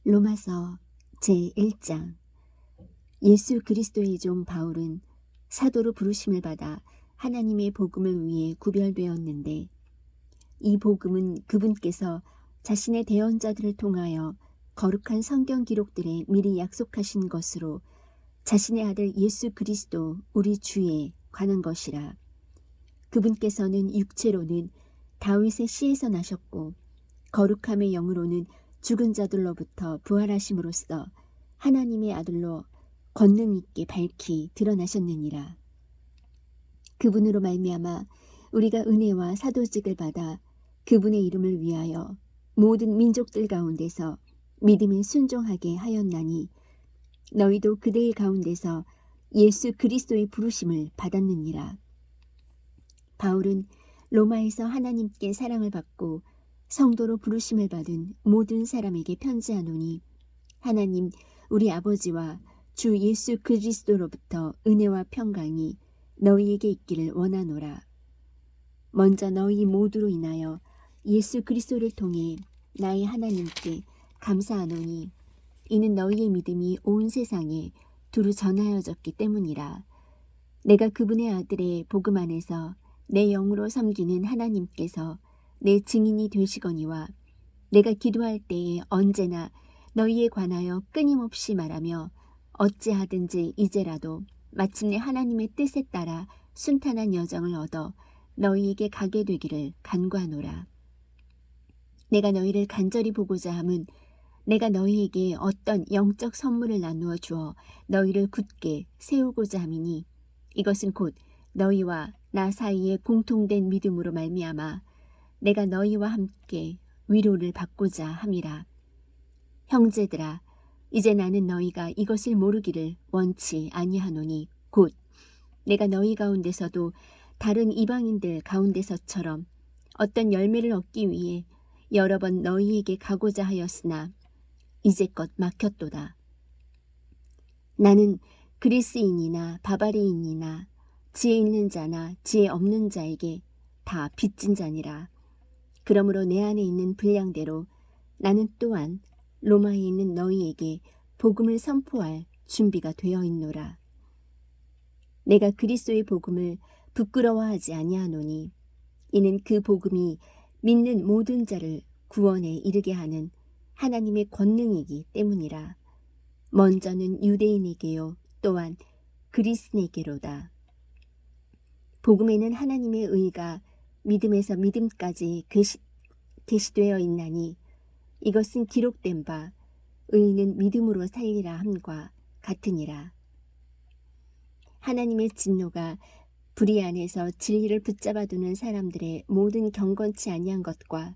로마서 제1장. 예수 그리스도의 종 바울은 사도로 부르심을 받아 하나님의 복음을 위해 구별되었는데, 이 복음은 그분께서 자신의 대언자들을 통하여 거룩한 성경 기록들에 미리 약속하신 것으로 자신의 아들 예수 그리스도 우리 주에 관한 것이라. 그분께서는 육체로는 다윗의 씨에서 나셨고 거룩함의 영으로는 죽은 자들로부터 부활하심으로써 하나님의 아들로 권능 있게 밝히 드러나셨느니라. 그분으로 말미암아 우리가 은혜와 사도직을 받아 그분의 이름을 위하여 모든 민족들 가운데서 믿음에 순종하게 하였나니, 너희도 그들 가운데서 예수 그리스도의 부르심을 받았느니라. 바울은 로마에서 하나님께 사랑을 받고 성도로 부르심을 받은 모든 사람에게 편지하노니, 하나님 우리 아버지와 주 예수 그리스도로부터 은혜와 평강이 너희에게 있기를 원하노라. 먼저 너희 모두로 인하여 예수 그리스도를 통해 나의 하나님께 감사하노니, 이는 너희의 믿음이 온 세상에 두루 전하여졌기 때문이라. 내가 그분의 아들의 복음 안에서 내 영으로 섬기는 하나님께서 내 증인이 되시거니와, 내가 기도할 때에 언제나 너희에 관하여 끊임없이 말하며 어찌하든지 이제라도 마침내 하나님의 뜻에 따라 순탄한 여정을 얻어 너희에게 가게 되기를 간구하노라. 내가 너희를 간절히 보고자 함은 내가 너희에게 어떤 영적 선물을 나누어 주어 너희를 굳게 세우고자 함이니, 이것은 곧 너희와 나 사이에 공통된 믿음으로 말미암아 내가 너희와 함께 위로를 받고자 함이라. 형제들아, 이제 나는 너희가 이것을 모르기를 원치 아니하노니, 곧 내가 너희 가운데서도 다른 이방인들 가운데서처럼 어떤 열매를 얻기 위해 여러 번 너희에게 가고자 하였으나 이제껏 막혔도다. 나는 그리스인이나 바바리인이나 지혜 있는 자나 지혜 없는 자에게 다 빚진 자니라. 그러므로 내 안에 있는 분량대로 나는 또한 로마에 있는 너희에게 복음을 선포할 준비가 되어 있노라. 내가 그리스도의 복음을 부끄러워하지 아니하노니, 이는 그 복음이 믿는 모든 자를 구원에 이르게 하는 하나님의 권능이기 때문이라. 먼저는 유대인에게요 또한 그리스인에게로다. 복음에는 하나님의 의가 믿음에서 믿음까지 계시되어 있나니, 이것은 기록된 바 의인은 믿음으로 살리라 함과 같으니라. 하나님의 진노가 불의 안에서 진리를 붙잡아두는 사람들의 모든 경건치 아니한 것과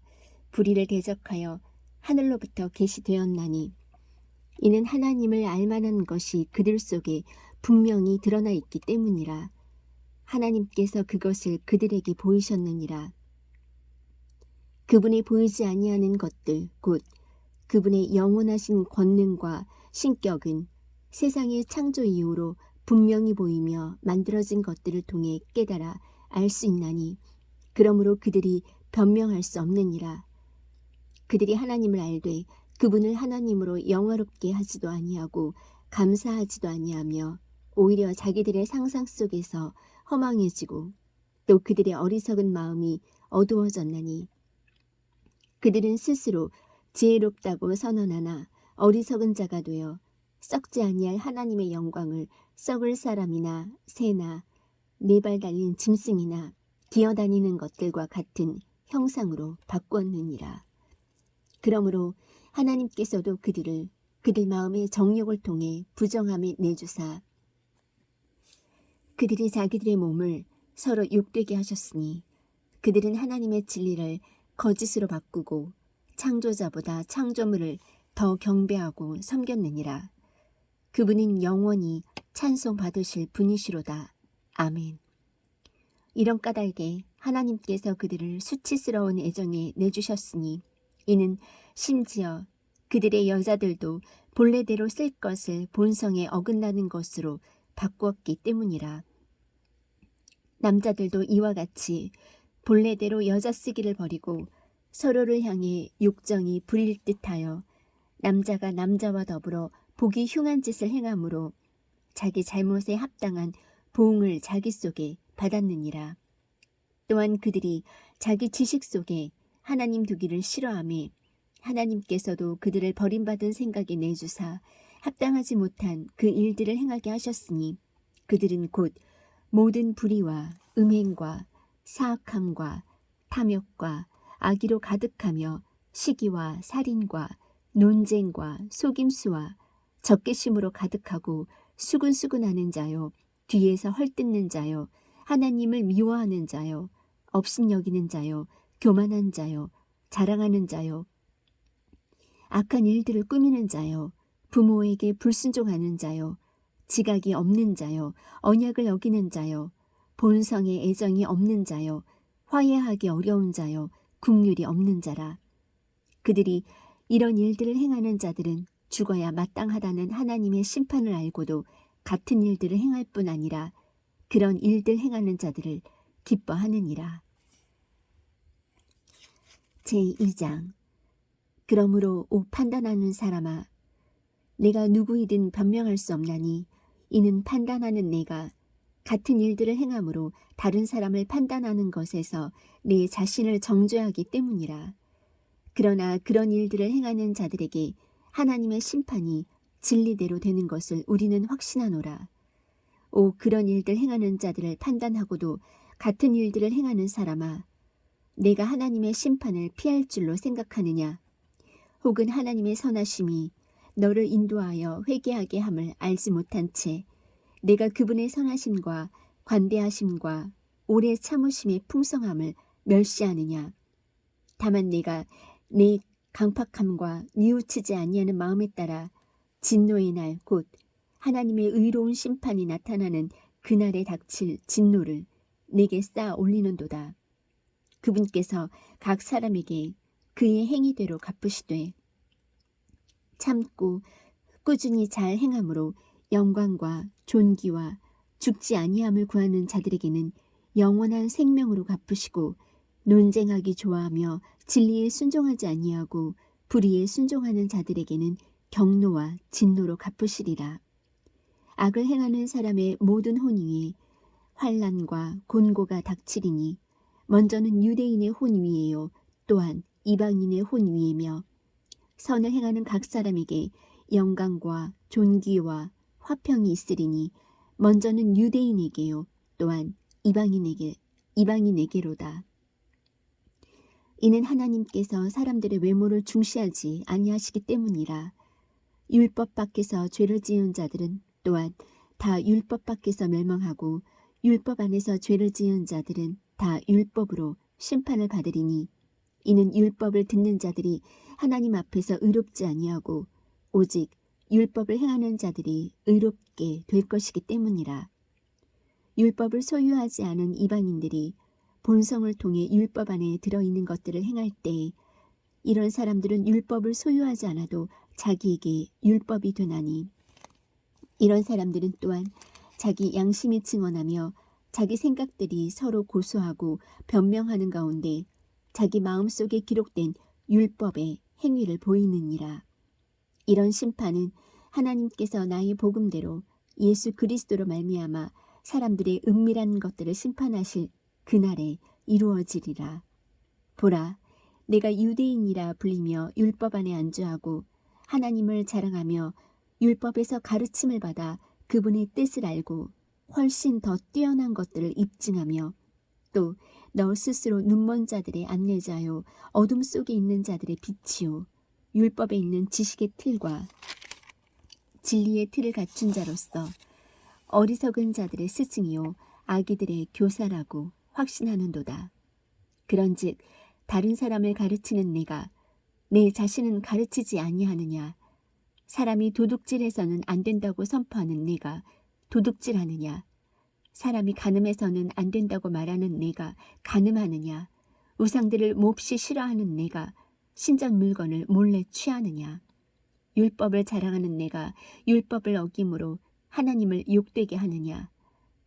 불의를 대적하여 하늘로부터 계시되었나니, 이는 하나님을 알만한 것이 그들 속에 분명히 드러나 있기 때문이라. 하나님께서 그것을 그들에게 보이셨느니라. 그분이 보이지 아니하는 것들, 곧 그분의 영원하신 권능과 신격은 세상의 창조 이후로 분명히 보이며 만들어진 것들을 통해 깨달아 알 수 있나니, 그러므로 그들이 변명할 수 없느니라. 그들이 하나님을 알되 그분을 하나님으로 영화롭게 하지도 아니하고 감사하지도 아니하며 오히려 자기들의 상상 속에서 허망해지고 또 그들의 어리석은 마음이 어두워졌나니, 그들은 스스로 지혜롭다고 선언하나 어리석은 자가 되어 썩지 아니할 하나님의 영광을 썩을 사람이나 새나 네 발 달린 짐승이나 기어다니는 것들과 같은 형상으로 바꾸었느니라. 그러므로 하나님께서도 그들을 그들 마음의 정욕을 통해 부정함에 내주사 그들이 자기들의 몸을 서로 욕되게 하셨으니, 그들은 하나님의 진리를 거짓으로 바꾸고 창조자보다 창조물을 더 경배하고 섬겼느니라. 그분은 영원히 찬송받으실 분이시로다. 아멘. 이런 까닭에 하나님께서 그들을 수치스러운 애정에 내주셨으니, 이는 심지어 그들의 여자들도 본래대로 쓸 것을 본성에 어긋나는 것으로 바꾸었기 때문이라. 남자들도 이와 같이 본래대로 여자 쓰기를 버리고 서로를 향해 욕정이 부릴 듯하여 남자가 남자와 더불어 보기 흉한 짓을 행함으로 자기 잘못에 합당한 보응을 자기 속에 받았느니라. 또한 그들이 자기 지식 속에 하나님 두기를 싫어하며 하나님께서도 그들을 버림받은 생각에 내주사 합당하지 못한 그 일들을 행하게 하셨으니 그들은 곧 모든 불의와 음행과 사악함과 탐욕과 악의로 가득하며 시기와 살인과 논쟁과 속임수와 적개심으로 가득하고 수근수근하는 자요, 뒤에서 헐뜯는 자요, 하나님을 미워하는 자요, 업신여기는 자요, 교만한 자요, 자랑하는 자요, 악한 일들을 꾸미는 자요, 부모에게 불순종하는 자요, 지각이 없는 자요, 언약을 어기는 자요, 본성에 애정이 없는 자요, 화해하기 어려운 자요, 국률이 없는 자라. 그들이 이런 일들을 행하는 자들은 죽어야 마땅하다는 하나님의 심판을 알고도 같은 일들을 행할 뿐 아니라 그런 일들 행하는 자들을 기뻐하느니라. 제2장. 그러므로 오 판단하는 사람아, 내가 누구이든 변명할 수 없나니 이는 판단하는 내가 같은 일들을 행함으로 다른 사람을 판단하는 것에서 내 자신을 정죄하기 때문이라. 그러나 그런 일들을 행하는 자들에게 하나님의 심판이 진리대로 되는 것을 우리는 확신하노라. 오 그런 일들 행하는 자들을 판단하고도 같은 일들을 행하는 사람아, 내가 하나님의 심판을 피할 줄로 생각하느냐? 혹은 하나님의 선하심이 너를 인도하여 회개하게 함을 알지 못한 채 내가 그분의 선하심과 관대하심과 오래 참으심의 풍성함을 멸시하느냐? 다만 내가 내 강팍함과 뉘우치지 아니하는 마음에 따라 진노의 날 곧 하나님의 의로운 심판이 나타나는 그날에 닥칠 진노를 내게 쌓아 올리는도다. 그분께서 각 사람에게 그의 행위대로 갚으시되 참고 꾸준히 잘 행함으로 영광과 존귀와 죽지 아니함을 구하는 자들에게는 영원한 생명으로 갚으시고 논쟁하기 좋아하며 진리에 순종하지 아니하고 불의에 순종하는 자들에게는 경노와 진노로 갚으시리라. 악을 행하는 사람의 모든 혼 위에 환난과 곤고가 닥치리니 먼저는 유대인의 혼 위에요 또한 이방인의 혼 위에며 선을 행하는 각 사람에게 영광과 존귀와 화평이 있으리니 먼저는 유대인에게요 또한 이방인에게로다. 이는 하나님께서 사람들의 외모를 중시하지 아니하시기 때문이라. 율법 밖에서 죄를 지은 자들은 또한 다 율법 밖에서 멸망하고 율법 안에서 죄를 지은 자들은 다 율법으로 심판을 받으리니 이는 율법을 듣는 자들이 하나님 앞에서 의롭지 아니하고 오직 율법을 행하는 자들이 의롭게 될 것이기 때문이라. 율법을 소유하지 않은 이방인들이 본성을 통해 율법 안에 들어있는 것들을 행할 때에 이런 사람들은 율법을 소유하지 않아도 자기에게 율법이 되나니 이런 사람들은 또한 자기 양심이 증언하며 자기 생각들이 서로 고소하고 변명하는 가운데 자기 마음속에 기록된 율법의 행위를 보이느니라. 이런 심판은 하나님께서 나의 복음대로 예수 그리스도로 말미암아 사람들의 은밀한 것들을 심판하실 그날에 이루어지리라. 보라, 내가 유대인이라 불리며 율법 안에 안주하고 하나님을 자랑하며 율법에서 가르침을 받아 그분의 뜻을 알고 훨씬 더 뛰어난 것들을 입증하며 또 너 스스로 눈먼 자들의 안내자요 어둠 속에 있는 자들의 빛이요 율법에 있는 지식의 틀과 진리의 틀을 갖춘 자로서 어리석은 자들의 스승이요 아기들의 교사라고 확신하는도다. 그런즉 다른 사람을 가르치는 내가 내 자신은 가르치지 아니하느냐? 사람이 도둑질해서는 안 된다고 선포하는 내가 도둑질하느냐? 사람이 간음해서는 안 된다고 말하는 내가 간음하느냐? 우상들을 몹시 싫어하는 내가 신전 물건을 몰래 취하느냐? 율법을 자랑하는 내가 율법을 어김으로 하나님을 욕되게 하느냐?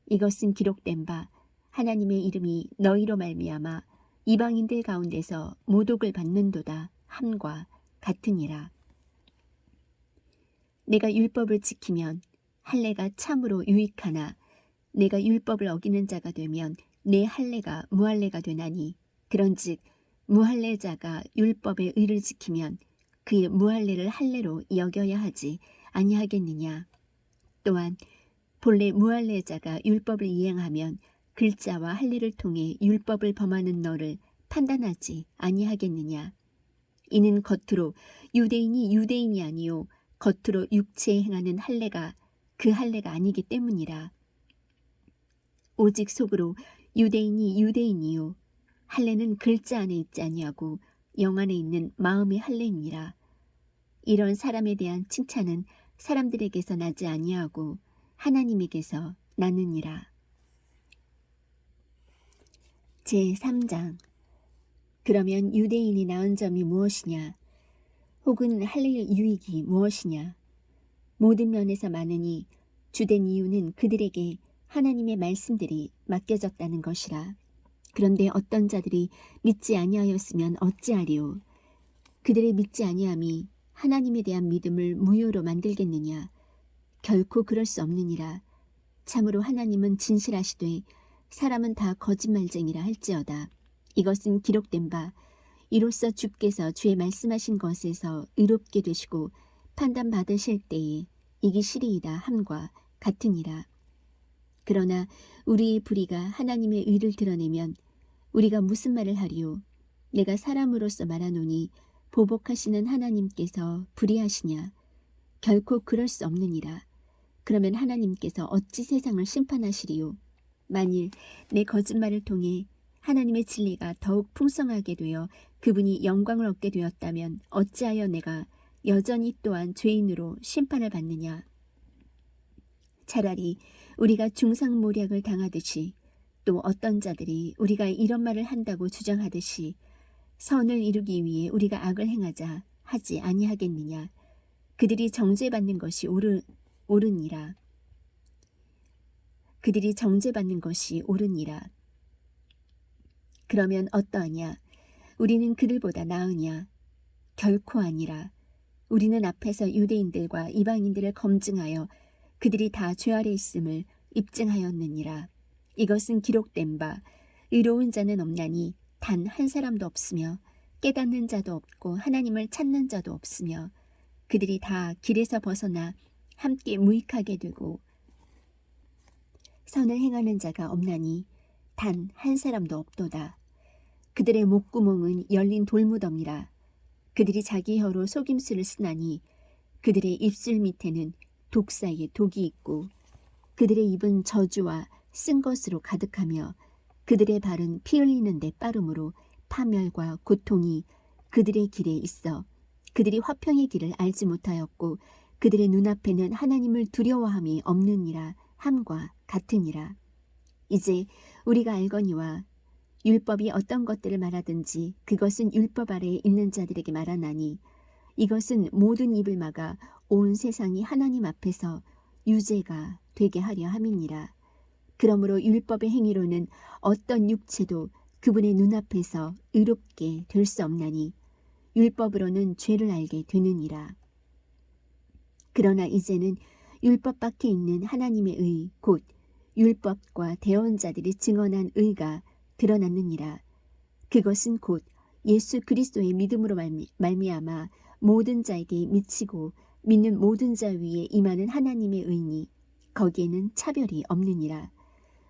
이것은 기록된 바 하나님의 이름이 너희로 말미암아 이방인들 가운데서 모독을 받는도다 함과 같으니라. 내가 율법을 지키면 할례가 참으로 유익하나 내가 율법을 어기는 자가 되면 내 할례가 무할례가 되나니 그런즉 무할례자가 율법의 의를 지키면 그의 무할례를 할례로 여겨야 하지 아니하겠느냐. 또한 본래 무할례자가 율법을 이행하면 글자와 할례를 통해 율법을 범하는 너를 판단하지 아니하겠느냐. 이는 겉으로 유대인이 유대인이 아니요 겉으로 육체에 행하는 할례가 그 할례가 아니기 때문이라. 오직 속으로 유대인이 유대인이요 할례는 글자 안에 있지 아니하고 영 안에 있는 마음의 할례니라. 이런 사람에 대한 칭찬은 사람들에게서 나지 아니하고 하나님에게서 나느니라. 제3장. 그러면 유대인이 나은 점이 무엇이냐? 혹은 할례의 유익이 무엇이냐? 모든 면에서 많으니 주된 이유는 그들에게 하나님의 말씀들이 맡겨졌다는 것이라. 그런데 어떤 자들이 믿지 아니하였으면 어찌하리요? 그들의 믿지 아니함이 하나님에 대한 믿음을 무효로 만들겠느냐? 결코 그럴 수 없느니라. 참으로 하나님은 진실하시되 사람은 다 거짓말쟁이라 할지어다. 이것은 기록된 바 이로써 주께서 주의 말씀하신 것에서 의롭게 되시고 판단받으실 때에 이기 시리이다 함과 같으니라. 그러나 우리의 불의가 하나님의 의를 드러내면 우리가 무슨 말을 하리요? 내가 사람으로서 말하노니 보복하시는 하나님께서 불의하시냐? 결코 그럴 수 없느니라. 그러면 하나님께서 어찌 세상을 심판하시리요? 만일 내 거짓말을 통해 하나님의 진리가 더욱 풍성하게 되어 그분이 영광을 얻게 되었다면 어찌하여 내가 여전히 또한 죄인으로 심판을 받느냐? 차라리 우리가 중상모략을 당하듯이 또 어떤 자들이 우리가 이런 말을 한다고 주장하듯이 선을 이루기 위해 우리가 악을 행하자 하지 아니하겠느냐. 그들이 정죄받는 것이 옳으니라. 그들이 정죄받는 것이 옳으니라. 그러면 어떠하냐? 우리는 그들보다 나으냐? 결코 아니라. 우리는 앞에서 유대인들과 이방인들을 검증하여 그들이 다 죄 아래 있음을 입증하였느니라. 이것은 기록된 바 의로운 자는 없나니 단 한 사람도 없으며 깨닫는 자도 없고 하나님을 찾는 자도 없으며 그들이 다 길에서 벗어나 함께 무익하게 되고 선을 행하는 자가 없나니 단 한 사람도 없도다. 그들의 목구멍은 열린 돌무덤이라. 그들이 자기 혀로 속임수를 쓰나니 그들의 입술 밑에는 독사의 독이 있고 그들의 입은 저주와 쓴 것으로 가득하며 그들의 발은 피 흘리는 데 빠름으로 파멸과 고통이 그들의 길에 있어 그들이 화평의 길을 알지 못하였고 그들의 눈앞에는 하나님을 두려워함이 없느니라 함과 같으니라. 이제 우리가 알거니와 율법이 어떤 것들을 말하든지 그것은 율법 아래에 있는 자들에게 말하나니 이것은 모든 입을 막아 온 세상이 하나님 앞에서 유죄가 되게 하려 함이니라. 그러므로 율법의 행위로는 어떤 육체도 그분의 눈앞에서 의롭게 될 수 없나니 율법으로는 죄를 알게 되느니라. 그러나 이제는 율법 밖에 있는 하나님의 의 곧 율법과 대언자들이 증언한 의가 드러났느니라. 그것은 곧 예수 그리스도의 믿음으로 말미암아 모든 자에게 미치고 믿는 모든 자 위에 임하는 하나님의 의니 거기에는 차별이 없느니라.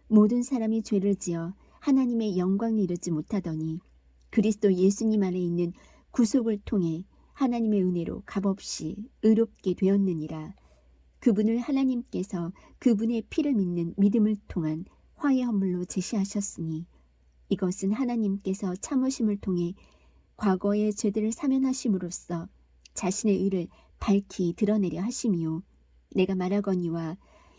모든 사람이 죄를 지어 하나님의 영광을 이루지 못하더니 그리스도 예수님 안에 있는 구속을 통해 하나님의 은혜로 값없이 의롭게 되었느니라. 그분을 하나님께서 그분의 피를 믿는 믿음을 통한 화해 헌물로 제시하셨으니 이것은 하나님께서 참으심을 통해 과거의 죄들을 사면하심으로써 자신의 의를 밝히 드러내려 하심이요. 내가 말하거니와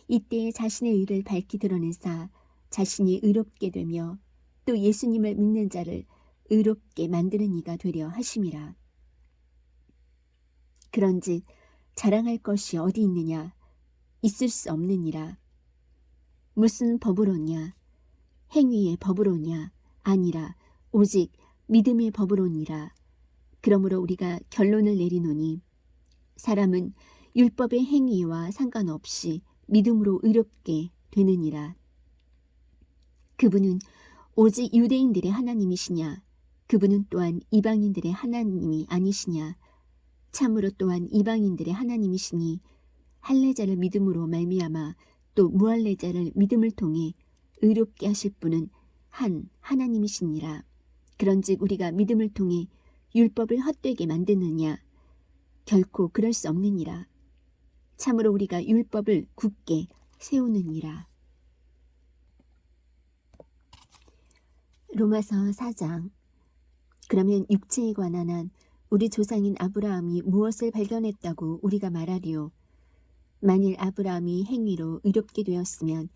이때에 자신의 의를 밝히 드러내사 자신이 의롭게 되며 또 예수님을 믿는 자를 의롭게 만드는 이가 되려 하심이라. 그런즉 자랑할 것이 어디 있느냐? 있을 수 없느니라. 무슨 법으로냐? 행위의 법으로냐? 아니라 오직 믿음의 법으로니라. 그러므로 우리가 결론을 내리노니 사람은 율법의 행위와 상관없이 믿음으로 의롭게 되느니라. 그분은 오직 유대인들의 하나님이시냐? 그분은 또한 이방인들의 하나님이 아니시냐? 참으로 또한 이방인들의 하나님이시니 할례자를 믿음으로 말미암아 또 무할례자를 믿음을 통해 의롭게 하실 분은 한 하나님이시니라. 그런즉 우리가 믿음을 통해 율법을 헛되게 만드느냐? 결코 그럴 수 없느니라. 참으로 우리가 율법을 굳게 세우느니라. 로마서 4장. 그러면 육체에 관한 한 우리 조상인 아브라함이 무엇을 발견했다고 우리가 말하리요? 만일 아브라함이 행위로 의롭게 되었으면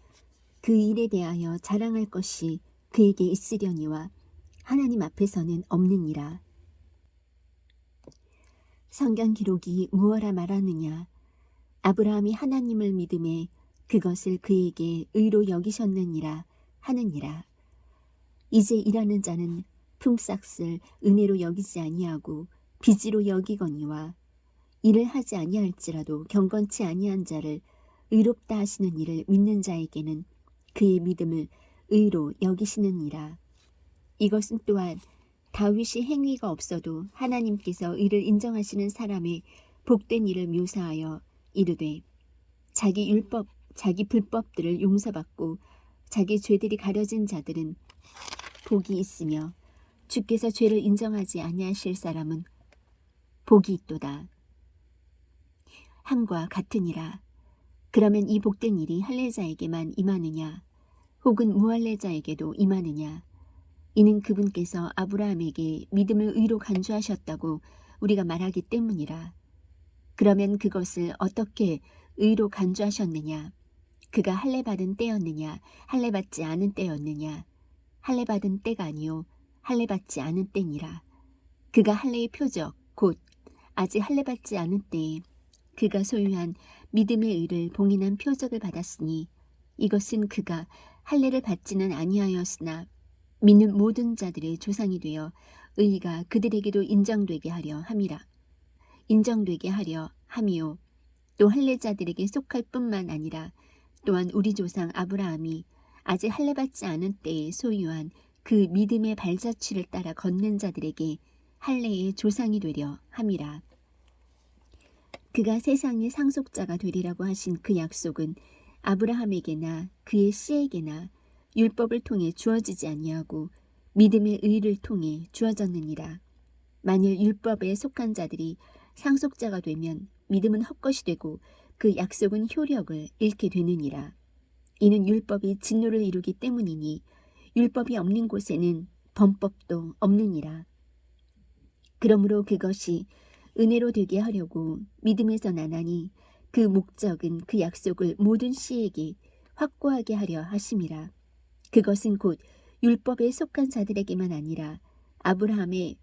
그 일에 대하여 자랑할 것이 그에게 있으려니와 하나님 앞에서는 없느니라. 성경 기록이 무엇라 말하느냐? 아브라함이 하나님을 믿음에 그것을 그에게 의로 여기셨느니라 하느니라. 이제 일하는 자는 품삯을 은혜로 여기지 아니하고 빚으로 여기거니와 일을 하지 아니할지라도 경건치 아니한 자를 의롭다 하시는 일을 믿는 자에게는 그의 믿음을 의로 여기시느니라. 이것은 또한 다윗이 행위가 없어도 하나님께서 이를 인정하시는 사람의 복된 일을 묘사하여 이르되 자기 불법들을 용서받고 자기 죄들이 가려진 자들은 복이 있으며 주께서 죄를 인정하지 아니하실 사람은 복이 있도다 함과 같으니라. 그러면 이 복된 일이 할례자에게만 임하느냐 혹은 무할례자에게도 임하느냐? 이는 그분께서 아브라함에게 믿음을 의로 간주하셨다고 우리가 말하기 때문이라. 그러면 그것을 어떻게 의로 간주하셨느냐? 그가 할례받은 때였느냐 할례받지 않은 때였느냐? 할례받은 때가 아니요 할례받지 않은 때니라. 그가 할례의 표적 곧 아직 할례받지 않은 때에 그가 소유한 믿음의 의를 봉인한 표적을 받았으니 이것은 그가 할례를 받지는 아니하였으나 믿는 모든 자들의 조상이 되어 의가 그들에게도 인정되게 하려 함이요 또 할례자들에게 속할 뿐만 아니라 또한 우리 조상 아브라함이 아직 할례받지 않은 때에 소유한 그 믿음의 발자취를 따라 걷는 자들에게 할례의 조상이 되려 함이라. 그가 세상의 상속자가 되리라고 하신 그 약속은 아브라함에게나 그의 씨에게나 율법을 통해 주어지지 아니하고 믿음의 의를 통해 주어졌느니라. 만일 율법에 속한 자들이 상속자가 되면 믿음은 헛것이 되고 그 약속은 효력을 잃게 되느니라. 이는 율법이 진노를 이루기 때문이니 율법이 없는 곳에는 범법도 없느니라. 그러므로 그것이 은혜로 되게 하려고 믿음에서 나나니 그 목적은 그 약속을 모든 씨에게 확고하게 하려 하심이라. 그것은 곧 율법에 속한 자들에게만 아니라 아브라함의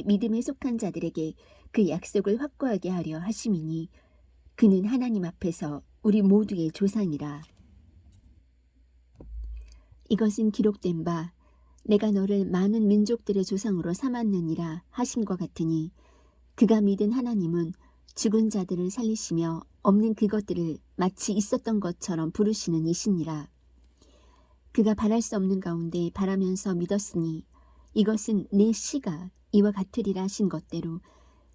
믿음에 속한 자들에게 그 약속을 확고하게 하려 하심이니 그는 하나님 앞에서 우리 모두의 조상이라. 이것은 기록된 바 내가 너를 많은 민족들의 조상으로 삼았느니라 하심과 같으니 그가 믿은 하나님은 죽은 자들을 살리시며 없는 그것들을 마치 있었던 것처럼 부르시는 이시니라. 그가 바랄 수 없는 가운데 바라면서 믿었으니 이것은 내 씨가 이와 같으리라 하신 것대로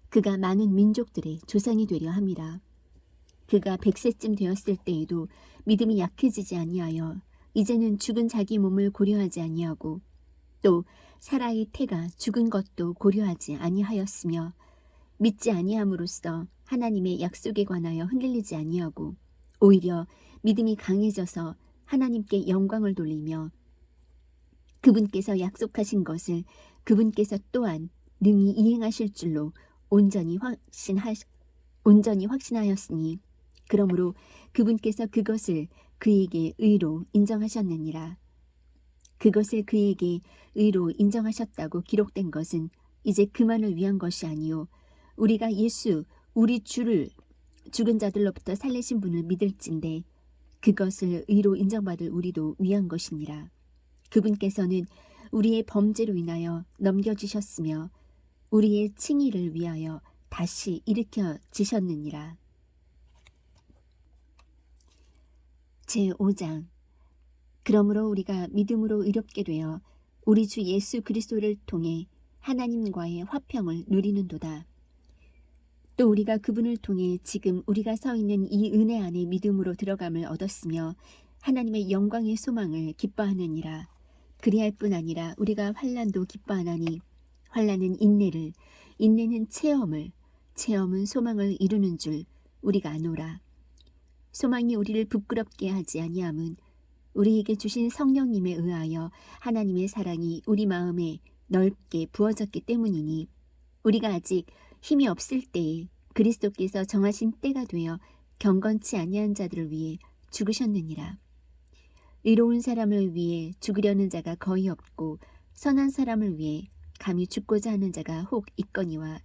그가 많은 민족들의 조상이 되려 함이라. 그가 100세쯤 되었을 때에도 믿음이 약해지지 아니하여 이제는 죽은 자기 몸을 고려하지 아니하고 또 사라의 태가 죽은 것도 고려하지 아니하였으며 믿지 아니함으로써 하나님의 약속에 관하여 흔들리지 아니하고 오히려 믿음이 강해져서 하나님께 영광을 돌리며 그분께서 약속하신 것을 그분께서 또한 능히 이행하실 줄로 온전히 확신하였으니 그러므로 그분께서 그것을 그에게 의로 인정하셨느니라. 그것을 그에게 의로 인정하셨다고 기록된 것은 이제 그만을 위한 것이 아니요 우리가 예수 우리 주를 죽은 자들로부터 살리신 분을 믿을진데 그것을 의로 인정받을 우리도 위한 것이니라. 그분께서는 우리의 범죄로 인하여 넘겨주셨으며 우리의 칭의를 위하여 다시 일으켜지셨느니라. 제5장. 그러므로 우리가 믿음으로 의롭게 되어 우리 주 예수 그리스도를 통해 하나님과의 화평을 누리는도다. 또 우리가 그분을 통해 지금 우리가 서 있는 이 은혜 안에 믿음으로 들어감을 얻었으며 하나님의 영광의 소망을 기뻐하느니라. 그리할 뿐 아니라 우리가 환난도 기뻐하나니 환난은 인내를, 인내는 체험을, 체험은 소망을 이루는 줄 우리가 아노라. 소망이 우리를 부끄럽게 하지 아니함은 우리에게 주신 성령님에 의하여 하나님의 사랑이 우리 마음에 넓게 부어졌기 때문이니 우리가 아직 힘이 없을 때에 그리스도께서 정하신 때가 되어 경건치 아니한 자들을 위해 죽으셨느니라. 의로운 사람을 위해 죽으려는 자가 거의 없고 선한 사람을 위해 감히 죽고자 하는 자가 혹 있거니와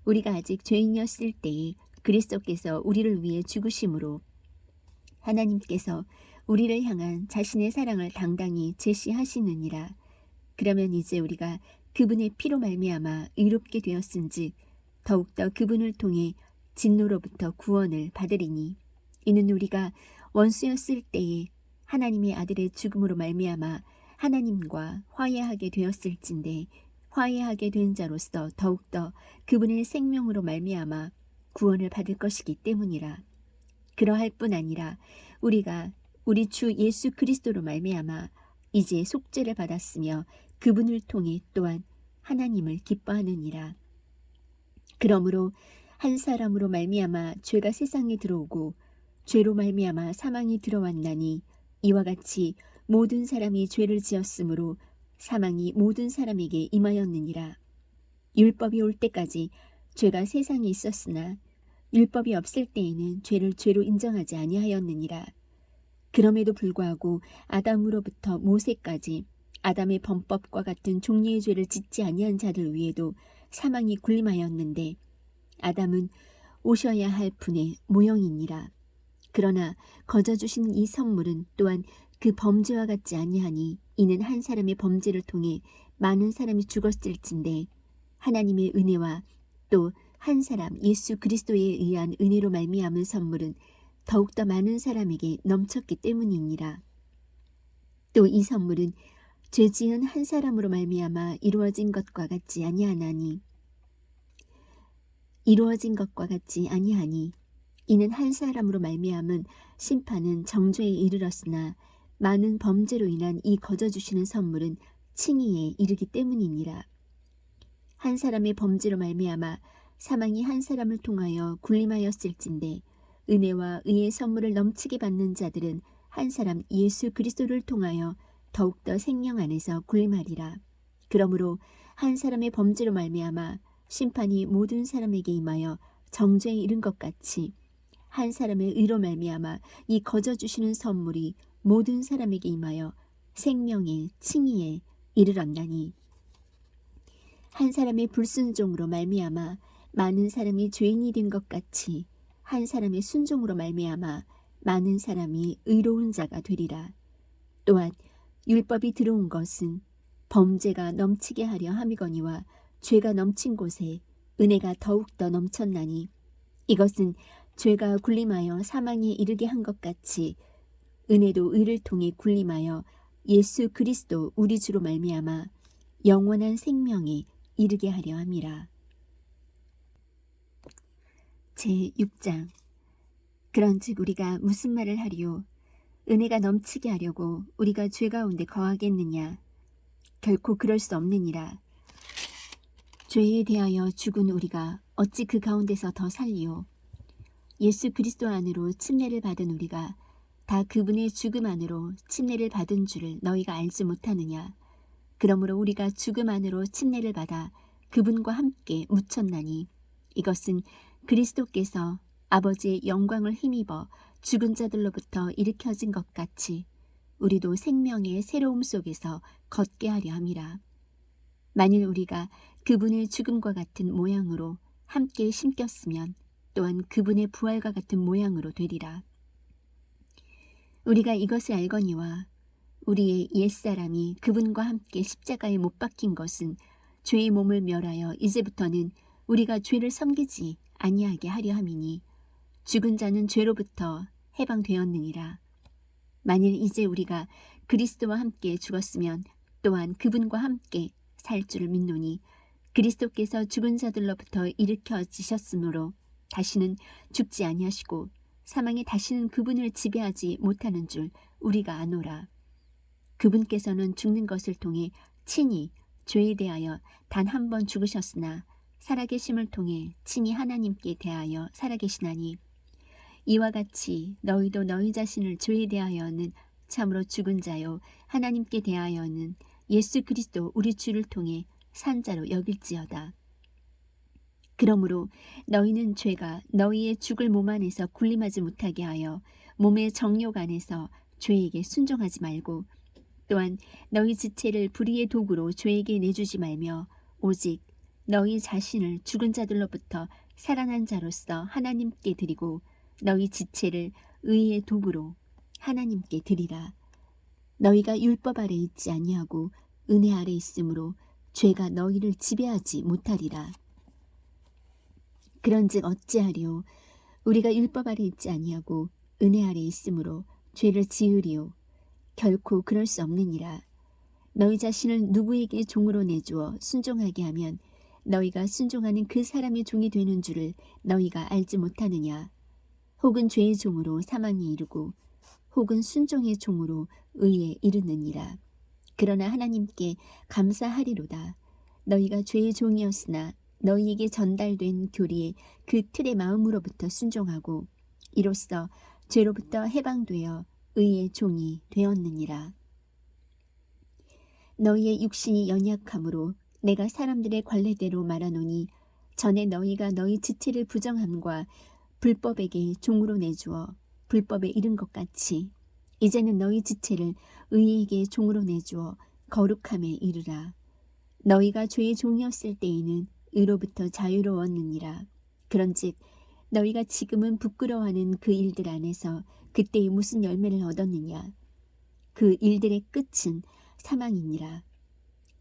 우리가 아직 죄인이었을 때에 그리스도께서 우리를 위해 죽으심으로 하나님께서 우리를 향한 자신의 사랑을 당당히 제시하시느니라. 그러면 이제 우리가 그분의 피로 말미암아 의롭게 되었은즉 더욱더 그분을 통해 진노로부터 구원을 받으리니 이는 우리가 원수였을 때에 하나님의 아들의 죽음으로 말미암아 하나님과 화해하게 되었을진데 화해하게 된 자로서 더욱더 그분의 생명으로 말미암아 구원을 받을 것이기 때문이라. 그러할 뿐 아니라 우리가 우리 주 예수 그리스도로 말미암아 이제 속죄를 받았으며 그분을 통해 또한 하나님을 기뻐하느니라. 그러므로 한 사람으로 말미암아 죄가 세상에 들어오고 죄로 말미암아 사망이 들어왔나니 이와 같이 모든 사람이 죄를 지었으므로 사망이 모든 사람에게 임하였느니라. 율법이 올 때까지 죄가 세상에 있었으나 율법이 없을 때에는 죄를 죄로 인정하지 아니하였느니라. 그럼에도 불구하고 아담으로부터 모세까지 아담의 범법과 같은 종류의 죄를 짓지 아니한 자들 위에도 사망이 군림하였는데 아담은 오셔야 할 분의 모형이니라. 그러나 거저 주신 이 선물은 또한 그 범죄와 같지 아니하니 이는 한 사람의 범죄를 통해 많은 사람이 죽었을진데 하나님의 은혜와 또 한 사람 예수 그리스도에 의한 은혜로 말미암은 선물은 더욱더 많은 사람에게 넘쳤기 때문이니라. 또 이 선물은 죄 지은 한 사람으로 말미암아 이루어진 것과 같지 아니하니 이는 한 사람으로 말미암은 심판은 정죄에 이르렀으나 많은 범죄로 인한 이 거저 주시는 선물은 칭의에 이르기 때문이니라. 한 사람의 범죄로 말미암아 사망이 한 사람을 통하여 군림하였을진데 은혜와 의의 선물을 넘치게 받는 자들은 한 사람 예수 그리스도를 통하여 더욱더 생명 안에서 군림하리라. 그러므로 한 사람의 범죄로 말미암아 심판이 모든 사람에게 임하여 정죄에 이른 것 같이 한 사람의 의로 말미암아 이 거저 주시는 선물이 모든 사람에게 임하여 생명의 칭의에 이르렀나니 한 사람의 불순종으로 말미암아 많은 사람이 죄인이 된 것 같이 한 사람의 순종으로 말미암아 많은 사람이 의로운 자가 되리라. 또한 율법이 들어온 것은 범죄가 넘치게 하려 함이거니와 죄가 넘친 곳에 은혜가 더욱더 넘쳤나니 이것은 죄가 군림하여 사망에 이르게 한 것 같이 은혜도 의를 통해 군림하여 예수 그리스도 우리 주로 말미암아 영원한 생명에 이르게 하려 함이라. 제6장. 그런즉 우리가 무슨 말을 하리요? 은혜가 넘치게 하려고 우리가 죄 가운데 거하겠느냐? 결코 그럴 수 없느니라. 죄에 대하여 죽은 우리가 어찌 그 가운데서 더 살리요? 예수 그리스도 안으로 침례를 받은 우리가 다 그분의 죽음 안으로 침례를 받은 줄을 너희가 알지 못하느냐? 그러므로 우리가 죽음 안으로 침례를 받아 그분과 함께 묻혔나니 이것은 그리스도께서 아버지의 영광을 힘입어 죽은 자들로부터 일으켜진 것 같이 우리도 생명의 새로움 속에서 걷게 하려 함이라. 만일 우리가 그분의 죽음과 같은 모양으로 함께 심겼으면 또한 그분의 부활과 같은 모양으로 되리라. 우리가 이것을 알거니와 우리의 옛사람이 그분과 함께 십자가에 못 박힌 것은 죄의 몸을 멸하여 이제부터는 우리가 죄를 섬기지 아니하게 하려 함이니 죽은 자는 죄로부터 해방되었느니라. 만일 이제 우리가 그리스도와 함께 죽었으면 또한 그분과 함께 살 줄을 믿노니 그리스도께서 죽은 자들로부터 일으켜지셨으므로 다시는 죽지 아니하시고 사망이 다시는 그분을 지배하지 못하는 줄 우리가 아노라. 그분께서는 죽는 것을 통해 친히 죄에 대하여 단 한 번 죽으셨으나 살아계심을 통해 친히 하나님께 대하여 살아계시나니 이와 같이 너희도 너희 자신을 죄에 대하여는 참으로 죽은 자요 하나님께 대하여는 예수 그리스도 우리 주를 통해 산 자로 여길지어다. 그러므로 너희는 죄가 너희의 죽을 몸 안에서 군림하지 못하게 하여 몸의 정욕 안에서 죄에게 순종하지 말고 또한 너희 지체를 불의의 도구로 죄에게 내주지 말며 오직 너희 자신을 죽은 자들로부터 살아난 자로서 하나님께 드리고 너희 지체를 의의 도구로 하나님께 드리라. 너희가 율법 아래 있지 아니하고 은혜 아래 있으므로 죄가 너희를 지배하지 못하리라. 그런즉 어찌하리요? 우리가 율법 아래 있지 아니하고 은혜 아래 있으므로 죄를 지으리요? 결코 그럴 수 없느니라. 너희 자신을 누구에게 종으로 내주어 순종하게 하면 너희가 순종하는 그 사람의 종이 되는 줄을 너희가 알지 못하느냐? 혹은 죄의 종으로 사망에 이르고 혹은 순종의 종으로 의에 이르느니라. 그러나 하나님께 감사하리로다. 너희가 죄의 종이었으나 너희에게 전달된 교리의 그 틀의 마음으로부터 순종하고 이로써 죄로부터 해방되어 의의 종이 되었느니라. 너희의 육신이 연약함으로 내가 사람들의 관례대로 말하노니 전에 너희가 너희 지체를 부정함과 불법에게 종으로 내주어 불법에 이른 것 같이 이제는 너희 지체를 의에게 종으로 내주어 거룩함에 이르라. 너희가 죄의 종이었을 때에는 의로부터 자유로웠느니라. 그런즉 너희가 지금은 부끄러워하는 그 일들 안에서 그때에 무슨 열매를 얻었느냐? 그 일들의 끝은 사망이니라.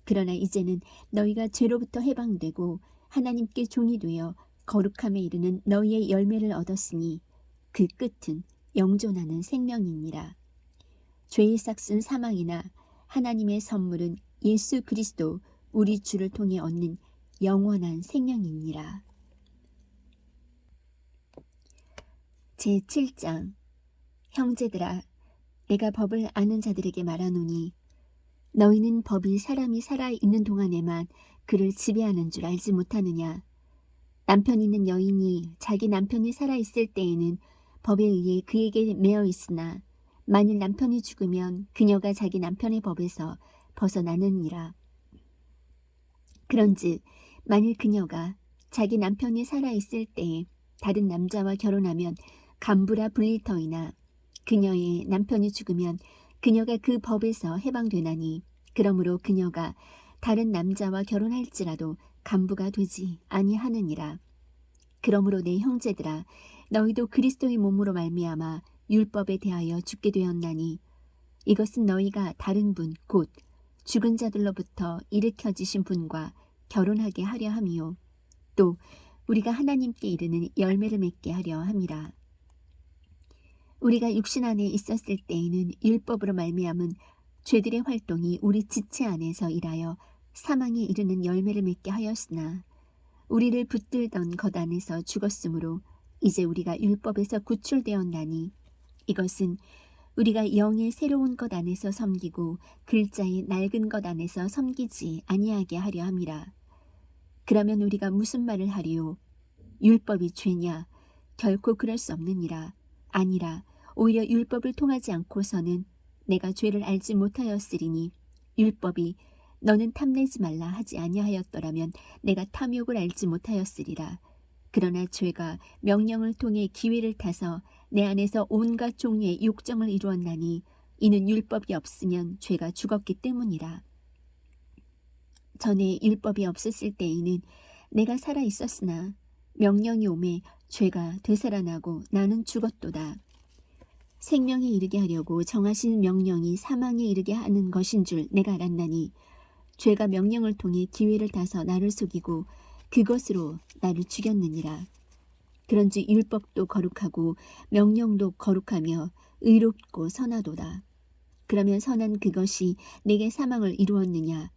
그러나 이제는 너희가 죄로부터 해방되고 하나님께 종이 되어 거룩함에 이르는 너희의 열매를 얻었으니 그 끝은 영존하는 생명이니라. 죄의 삭은 사망이나 하나님의 선물은 예수 그리스도 우리 주를 통해 얻는 영원한 생명이니라. 제7장 형제들아, 내가 법을 아는 자들에게 말하노니 너희는 법이 사람이 살아있는 동안에만 그를 지배하는 줄 알지 못하느냐? 남편 있는 여인이 자기 남편이 살아있을 때에는 법에 의해 그에게 매어 있으나 만일 남편이 죽으면 그녀가 자기 남편의 법에서 벗어나느니라. 그런즉 만일 그녀가 자기 남편이 살아있을 때에 다른 남자와 결혼하면 간부라 불릴 터이나 그녀의 남편이 죽으면 그녀가 그 법에서 해방되나니 그러므로 그녀가 다른 남자와 결혼할지라도 간부가 되지 아니하느니라. 그러므로 내 형제들아, 너희도 그리스도의 몸으로 말미암아 율법에 대하여 죽게 되었나니 이것은 너희가 다른 분 곧 죽은 자들로부터 일으켜지신 분과 결혼하게 하려 함이요 또 우리가 하나님께 이르는 열매를 맺게 하려 함이라. 우리가 육신 안에 있었을 때에는 율법으로 말미암은 죄들의 활동이 우리 지체 안에서 일하여 사망에 이르는 열매를 맺게 하였으나 우리를 붙들던 것 안에서 죽었으므로 이제 우리가 율법에서 구출되었나니 이것은 우리가 영의 새로운 것 안에서 섬기고 글자의 낡은 것 안에서 섬기지 아니하게 하려 함이라. 그러면 우리가 무슨 말을 하리요? 율법이 죄냐? 결코 그럴 수 없느니라. 아니라 오히려 율법을 통하지 않고서는 내가 죄를 알지 못하였으리니 율법이 너는 탐내지 말라 하지 아니하였더라면 내가 탐욕을 알지 못하였으리라. 그러나 죄가 명령을 통해 기회를 타서 내 안에서 온갖 종류의 욕정을 이루었나니 이는 율법이 없으면 죄가 죽었기 때문이라. 전에 율법이 없었을 때에는 내가 살아 있었으나 명령이 오매 죄가 되살아나고 나는 죽었도다. 생명에 이르게 하려고 정하신 명령이 사망에 이르게 하는 것인 줄 내가 알았나니 죄가 명령을 통해 기회를 타서 나를 속이고 그것으로 나를 죽였느니라. 그런즉 율법도 거룩하고 명령도 거룩하며 의롭고 선하도다. 그러면 선한 그것이 내게 사망을 이루었느냐?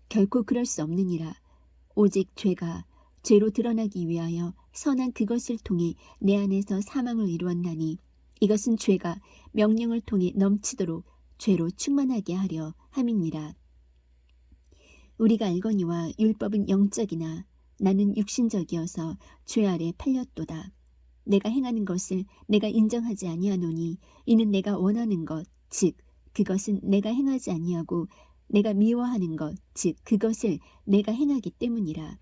결코 그럴 수 없느니라. 오직 죄가 죄로 드러나기 위하여 선한 그것을 통해 내 안에서 사망을 이루었나니 이것은 죄가 명령을 통해 넘치도록 죄로 충만하게 하려 함이니라. 우리가 알거니와 율법은 영적이나 나는 육신적이어서 죄 아래 팔렸도다. 내가 행하는 것을 내가 인정하지 아니하노니 이는 내가 원하는 것, 즉 그것은 내가 행하지 아니하고 내가 미워하는 것, 즉 그것을 내가 행하기 때문이라.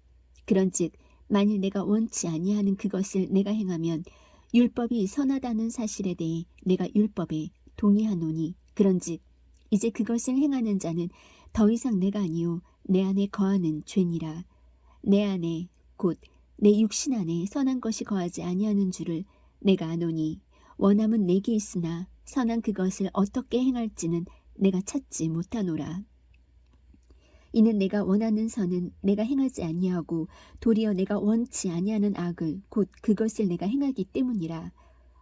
그런즉 만일 내가 원치 아니하는 그것을 내가 행하면 율법이 선하다는 사실에 대해 내가 율법에 동의하노니 그런즉 이제 그것을 행하는 자는 더 이상 내가 아니요 내 안에 거하는 죄니라. 내 안에 곧 내 육신 안에 선한 것이 거하지 아니하는 줄을 내가 아노니 원함은 내게 있으나 선한 그것을 어떻게 행할지는 내가 찾지 못하노라. 이는 내가 원하는 선은 내가 행하지 아니하고 도리어 내가 원치 아니하는 악을 곧 그것을 내가 행하기 때문이라.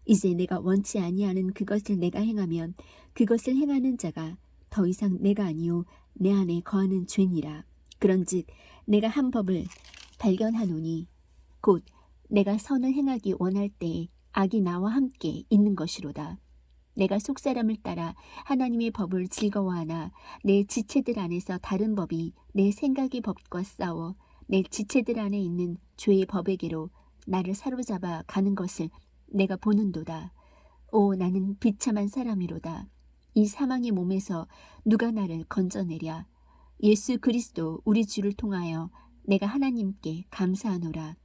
이제 내가 원치 아니하는 그것을 내가 행하면 그것을 행하는 자가 더 이상 내가 아니요 내 안에 거하는 죄니라. 그런즉 내가 한 법을 발견하노니 곧 내가 선을 행하기 원할 때에 악이 나와 함께 있는 것이로다. 내가 속사람을 따라 하나님의 법을 즐거워하나 내 지체들 안에서 다른 법이 내 생각의 법과 싸워 내 지체들 안에 있는 죄의 법에게로 나를 사로잡아 가는 것을 내가 보는도다. 오 나는 비참한 사람이로다. 이 사망의 몸에서 누가 나를 건져내랴. 예수 그리스도 우리 주를 통하여 내가 하나님께 감사하노라.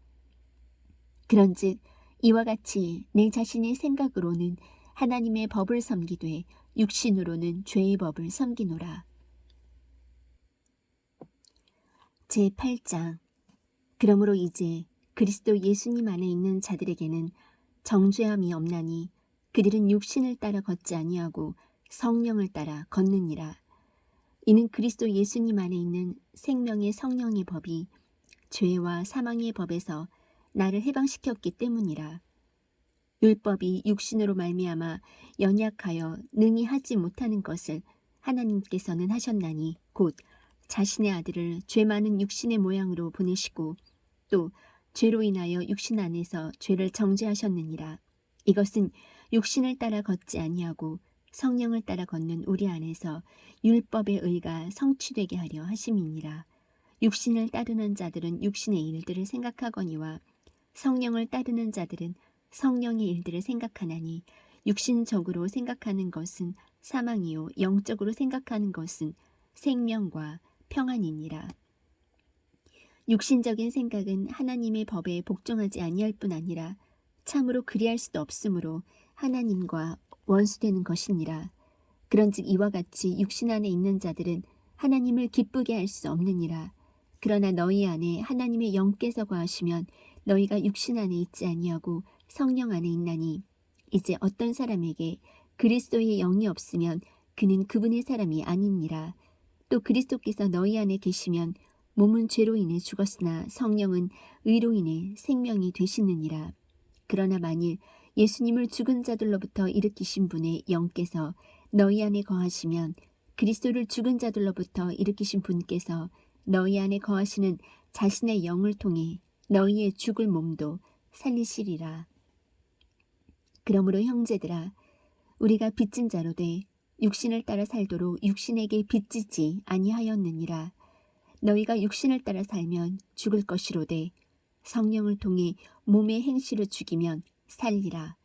그런즉 이와 같이 내 자신의 생각으로는 하나님의 법을 섬기되 육신으로는 죄의 법을 섬기노라. 제8장 그러므로 이제 그리스도 예수님 안에 있는 자들에게는 정죄함이 없나니 그들은 육신을 따라 걷지 아니하고 성령을 따라 걷느니라. 이는 그리스도 예수님 안에 있는 생명의 성령의 법이 죄와 사망의 법에서 나를 해방시켰기 때문이라. 율법이 육신으로 말미암아 연약하여 능히 하지 못하는 것을 하나님께서는 하셨나니 곧 자신의 아들을 죄 많은 육신의 모양으로 보내시고 또 죄로 인하여 육신 안에서 죄를 정죄하셨느니라. 이것은 육신을 따라 걷지 아니하고 성령을 따라 걷는 우리 안에서 율법의 의가 성취되게 하려 하심이니라. 육신을 따르는 자들은 육신의 일들을 생각하거니와 성령을 따르는 자들은 성령의 일들을 생각하나니 육신적으로 생각하는 것은 사망이요 영적으로 생각하는 것은 생명과 평안이니라. 육신적인 생각은 하나님의 법에 복종하지 아니할 뿐 아니라 참으로 그리할 수도 없으므로 하나님과 원수되는 것이니라. 그런즉 이와 같이 육신 안에 있는 자들은 하나님을 기쁘게 할 수 없느니라. 그러나 너희 안에 하나님의 영께서 거하시면 너희가 육신 안에 있지 아니하고 성령 안에 있나니 이제 어떤 사람에게 그리스도의 영이 없으면 그는 그분의 사람이 아니니라. 또 그리스도께서 너희 안에 계시면 몸은 죄로 인해 죽었으나 성령은 의로 인해 생명이 되시느니라. 그러나 만일 예수님을 죽은 자들로부터 일으키신 분의 영께서 너희 안에 거하시면 그리스도를 죽은 자들로부터 일으키신 분께서 너희 안에 거하시는 자신의 영을 통해 너희의 죽을 몸도 살리시리라. 그러므로 형제들아 우리가 빚진 자로 돼 육신을 따라 살도록 육신에게 빚지지 아니하였느니라. 너희가 육신을 따라 살면 죽을 것이로되 성령을 통해 몸의 행실을 죽이면 살리라.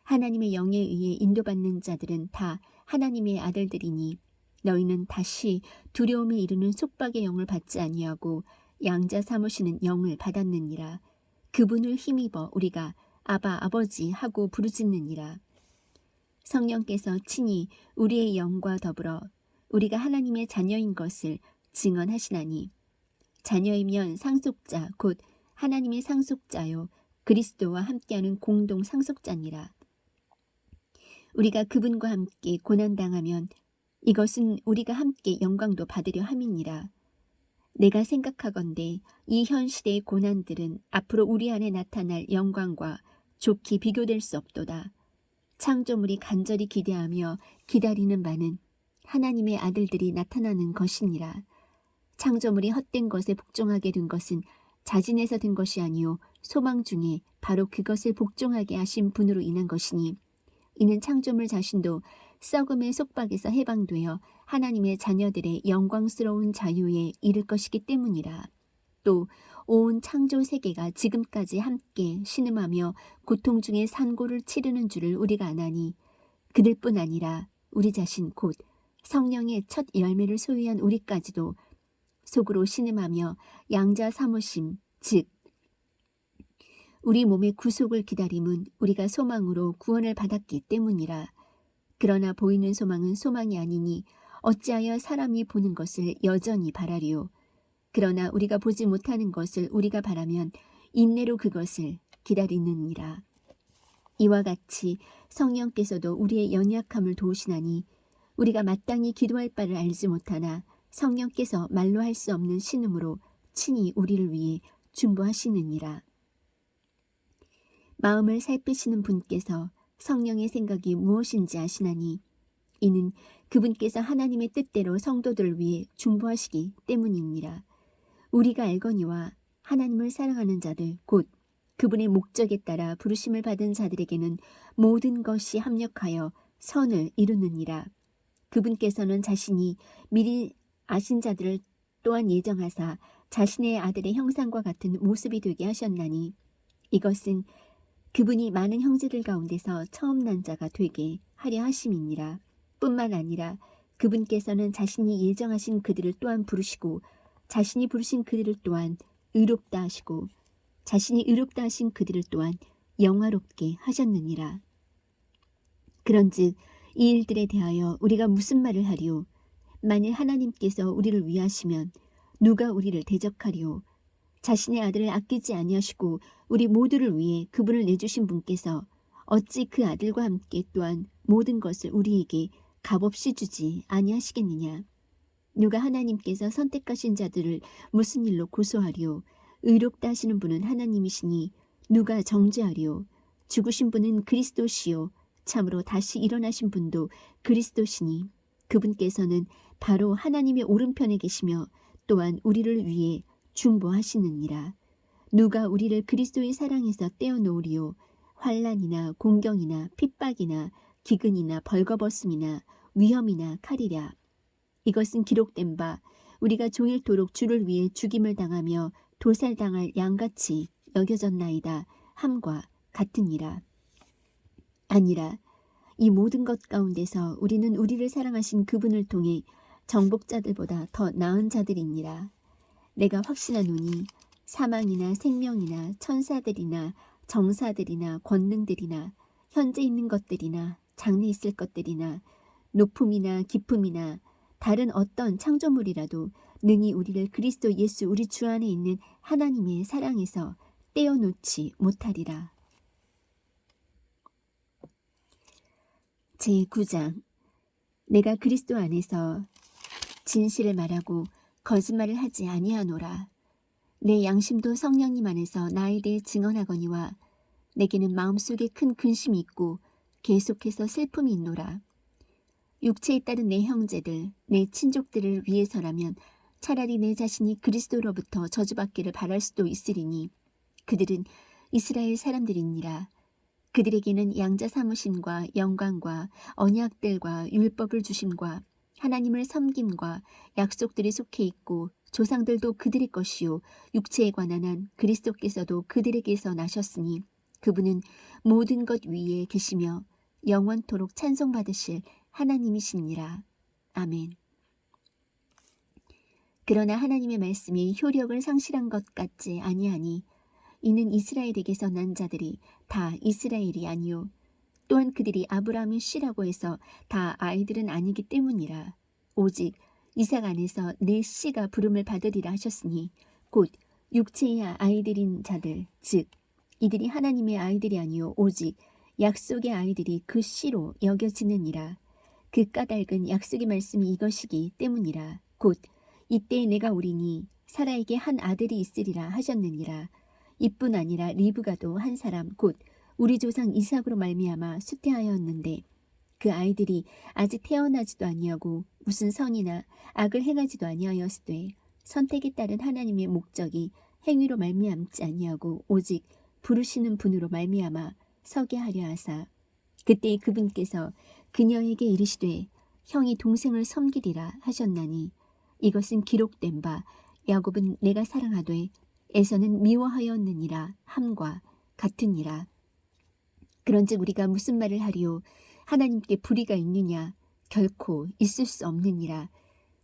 하나님의 영에 의해 인도받는 자들은 다 하나님의 아들들이니 너희는 다시 두려움에 이르는 속박의 영을 받지 아니하고 양자 삼으시는 영을 받았느니라. 그분을 힘입어 우리가 아바 아버지 하고 부르짖느니라. 성령께서 친히 우리의 영과 더불어 우리가 하나님의 자녀인 것을 증언하시나니 자녀이면 상속자 곧 하나님의 상속자요 그리스도와 함께하는 공동 상속자니라. 우리가 그분과 함께 고난당하면 이것은 우리가 함께 영광도 받으려 함이니라. 내가 생각하건대 이 현 시대의 고난들은 앞으로 우리 안에 나타날 영광과 좋게 비교될 수 없도다. 창조물이 간절히 기대하며 기다리는 바는 하나님의 아들들이 나타나는 것이니라. 창조물이 헛된 것에 복종하게 된 것은 자진해서 된 것이 아니요 소망 중에 바로 그것을 복종하게 하신 분으로 인한 것이니, 이는 창조물 자신도 썩음의 속박에서 해방되어 하나님의 자녀들의 영광스러운 자유에 이를 것이기 때문이라. 또 온 창조 세계가 지금까지 함께 신음하며 고통 중에 산고를 치르는 줄을 우리가 아나니, 그들뿐 아니라 우리 자신 곧 성령의 첫 열매를 소유한 우리까지도 속으로 신음하며 양자 사무심, 즉 우리 몸의 구속을 기다림은 우리가 소망으로 구원을 받았기 때문이라. 그러나 보이는 소망은 소망이 아니니 어찌하여 사람이 보는 것을 여전히 바라리요. 그러나 우리가 보지 못하는 것을 우리가 바라면 인내로 그것을 기다리느니라. 이와 같이 성령께서도 우리의 연약함을 도우시나니, 우리가 마땅히 기도할 바를 알지 못하나 성령께서 말로 할 수 없는 신음으로 친히 우리를 위해 중보하시느니라. 마음을 살피시는 분께서 성령의 생각이 무엇인지 아시나니, 이는 그분께서 하나님의 뜻대로 성도들을 위해 중보하시기 때문이니라. 우리가 알거니와 하나님을 사랑하는 자들 곧 그분의 목적에 따라 부르심을 받은 자들에게는 모든 것이 합력하여 선을 이루느니라. 그분께서는 자신이 미리 아신 자들을 또한 예정하사 자신의 아들의 형상과 같은 모습이 되게 하셨나니, 이것은 그분이 많은 형제들 가운데서 처음 난 자가 되게 하려 하심이니라. 뿐만 아니라 그분께서는 자신이 예정하신 그들을 또한 부르시고 자신이 부르신 그들을 또한 의롭다 하시고 자신이 의롭다 하신 그들을 또한 영화롭게 하셨느니라. 그런즉 이 일들에 대하여 우리가 무슨 말을 하리요? 만일 하나님께서 우리를 위하시면 누가 우리를 대적하리요? 자신의 아들을 아끼지 아니하시고 우리 모두를 위해 그분을 내주신 분께서 어찌 그 아들과 함께 또한 모든 것을 우리에게 값없이 주지 아니하시겠느냐? 누가 하나님께서 선택하신 자들을 무슨 일로 고소하리요? 의롭다 하시는 분은 하나님이시니 누가 정죄하리요? 죽으신 분은 그리스도시요 참으로 다시 일어나신 분도 그리스도시니, 그분께서는 바로 하나님의 오른편에 계시며 또한 우리를 위해 중보하시느니라. 누가 우리를 그리스도의 사랑에서 떼어놓으리요? 환난이나 공경이나 핍박이나 기근이나 벌거벗음이나 위험이나 칼이랴. 이것은 기록된 바 우리가 종일토록 주를 위해 죽임을 당하며 도살당할 양같이 여겨졌나이다 함과 같으니라. 아니라 이 모든 것 가운데서 우리는 우리를 사랑하신 그분을 통해 정복자들보다 더 나은 자들이니라. 내가 확신하노니 사망이나 생명이나 천사들이나 정사들이나 권능들이나 현재 있는 것들이나 장래 있을 것들이나 높음이나 깊음이나 다른 어떤 창조물이라도 능히 우리를 그리스도 예수 우리 주 안에 있는 하나님의 사랑에서 떼어놓지 못하리라. 제9장. 내가 그리스도 안에서 진실을 말하고 거짓말을 하지 아니하노라. 내 양심도 성령님 안에서 나에 대해 증언하거니와 내게는 마음속에 큰 근심이 있고 계속해서 슬픔이 있노라. 육체에 따른 내 형제들, 내 친족들을 위해서라면 차라리 내 자신이 그리스도로부터 저주받기를 바랄 수도 있으리니 그들은 이스라엘 사람들이니라. 그들에게는 양자 사무심과 영광과 언약들과 율법을 주심과 하나님을 섬김과 약속들이 속해 있고 조상들도 그들의 것이요 육체에 관한 한 그리스도께서도 그들에게서 나셨으니 그분은 모든 것 위에 계시며 영원토록 찬송받으실 하나님이시니라. 아멘. 그러나 하나님의 말씀이 효력을 상실한 것 같지 아니하니 이는 이스라엘에게서 난 자들이 다 이스라엘이 아니요 또한 그들이 아브라함의 씨라고 해서 다 아이들은 아니기 때문이라. 오직 이삭 안에서 내 씨가 부름을 받으리라 하셨으니 곧 육체의 아이들인 자들 즉 이들이 하나님의 아이들이 아니요 오직 약속의 아이들이 그 씨로 여겨지느니라. 그 까닭은 약속의 말씀이 이것이기 때문이라. 곧 이때에 내가 오리니 사라에게 한 아들이 있으리라 하셨느니라. 이뿐 아니라 리브가도 한 사람 곧 우리 조상 이삭으로 말미암아 수태하였는데 그 아이들이 아직 태어나지도 아니하고 무슨 선이나 악을 행하지도 아니하였으되 선택에 따른 하나님의 목적이 행위로 말미암지 아니하고 오직 부르시는 분으로 말미암아 서게 하려 하사 그때 그분께서 그녀에게 이르시되 형이 동생을 섬기리라 하셨나니 이것은 기록된 바 야곱은 내가 사랑하되 에서는 미워하였느니라 함과 같으니라. 그런즉 우리가 무슨 말을 하리요? 하나님께 불의가 있느냐? 결코 있을 수 없느니라.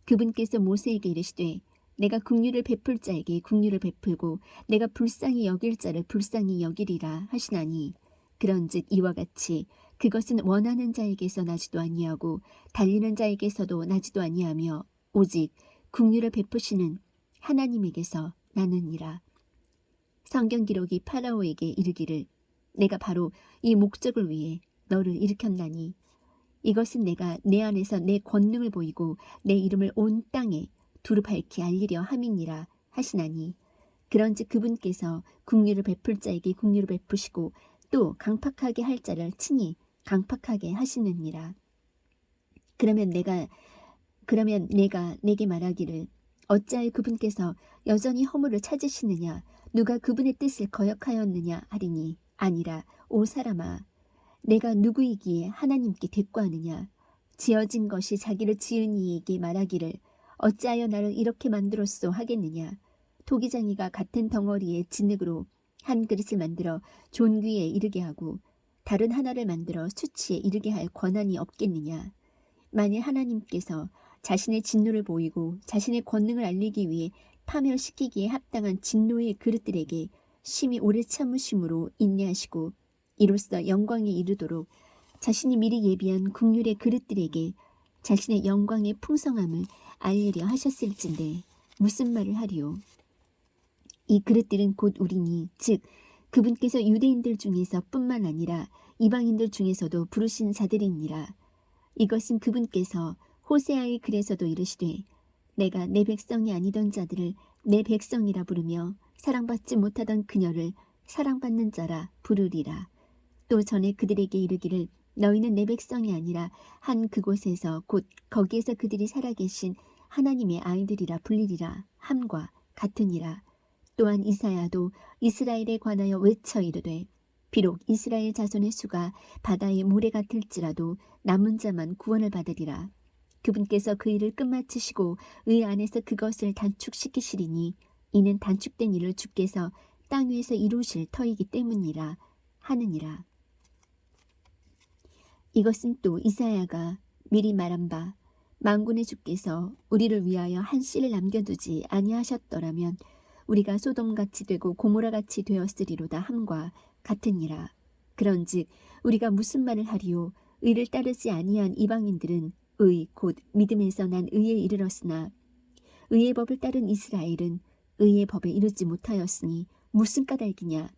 그분께서 모세에게 이르시되 내가 긍휼을 베풀 자에게 긍휼을 베풀고 내가 불쌍히 여길 자를 불쌍히 여기리라 하시나니 그런즉 이와 같이 그것은 원하는 자에게서 나지도 아니하고 달리는 자에게서도 나지도 아니하며 오직 긍휼을 베푸시는 하나님에게서 나느니라. 성경 기록이 파라오에게 이르기를 내가 바로 이 목적을 위해 너를 일으켰나니 이것은 내가 내 안에서 내 권능을 보이고 내 이름을 온 땅에 두루 밝히 알리려 함이니라 하시나니 그런즉 그분께서 긍휼을 베풀 자에게 긍휼을 베푸시고 또 강팍하게 할 자를 친히 강팍하게 하시느니라. 그러면 내가 내게 말하기를 어찌하여 그분께서 여전히 허물을 찾으시느냐 누가 그분의 뜻을 거역하였느냐 하리니 아니라 오 사람아 내가 누구이기에 하나님께 대꾸하느냐 지어진 것이 자기를 지은 이에게 말하기를 어찌하여 나를 이렇게 만들었소 하겠느냐 토기장이가 같은 덩어리의 진흙으로 한 그릇을 만들어 존귀에 이르게 하고 다른 하나를 만들어 수치에 이르게 할 권한이 없겠느냐. 만일 하나님께서 자신의 진노를 보이고 자신의 권능을 알리기 위해 파멸시키기에 합당한 진노의 그릇들에게 심히 오래 참으심으로 인내하시고 이로써 영광에 이르도록 자신이 미리 예비한 긍휼의 그릇들에게 자신의 영광의 풍성함을 알리려 하셨을진데 무슨 말을 하리요. 이 그릇들은 곧 우리니 즉 그분께서 유대인들 중에서 뿐만 아니라 이방인들 중에서도 부르신 자들이니라. 이것은 그분께서 호세아의 글에서도 이르시되 내가 내 백성이 아니던 자들을 내 백성이라 부르며 사랑받지 못하던 그녀를 사랑받는 자라 부르리라. 또 전에 그들에게 이르기를 너희는 내 백성이 아니라 한 그곳에서 곧 거기에서 그들이 살아계신 하나님의 아이들이라 불리리라 함과 같으니라. 또한 이사야도 이스라엘에 관하여 외쳐 이르되 비록 이스라엘 자손의 수가 바다의 모래 같을지라도 남은 자만 구원을 받으리라. 그분께서 그 일을 끝마치시고 의 안에서 그것을 단축시키시리니 이는 단축된 일을 주께서 땅 위에서 이루실 터이기 때문이라 하느니라. 이것은 또 이사야가 미리 말한 바 만군의 주께서 우리를 위하여 한 씨를 남겨두지 아니하셨더라면 우리가 소돔같이 되고 고모라같이 되었으리로다 함과 같으니라. 그런즉 우리가 무슨 말을 하리요. 의를 따르지 아니한 이방인들은 의 곧 믿음에서 난 의에 이르렀으나 의의 법을 따른 이스라엘은 의의 법에 이르지 못하였으니 무슨 까닭이냐.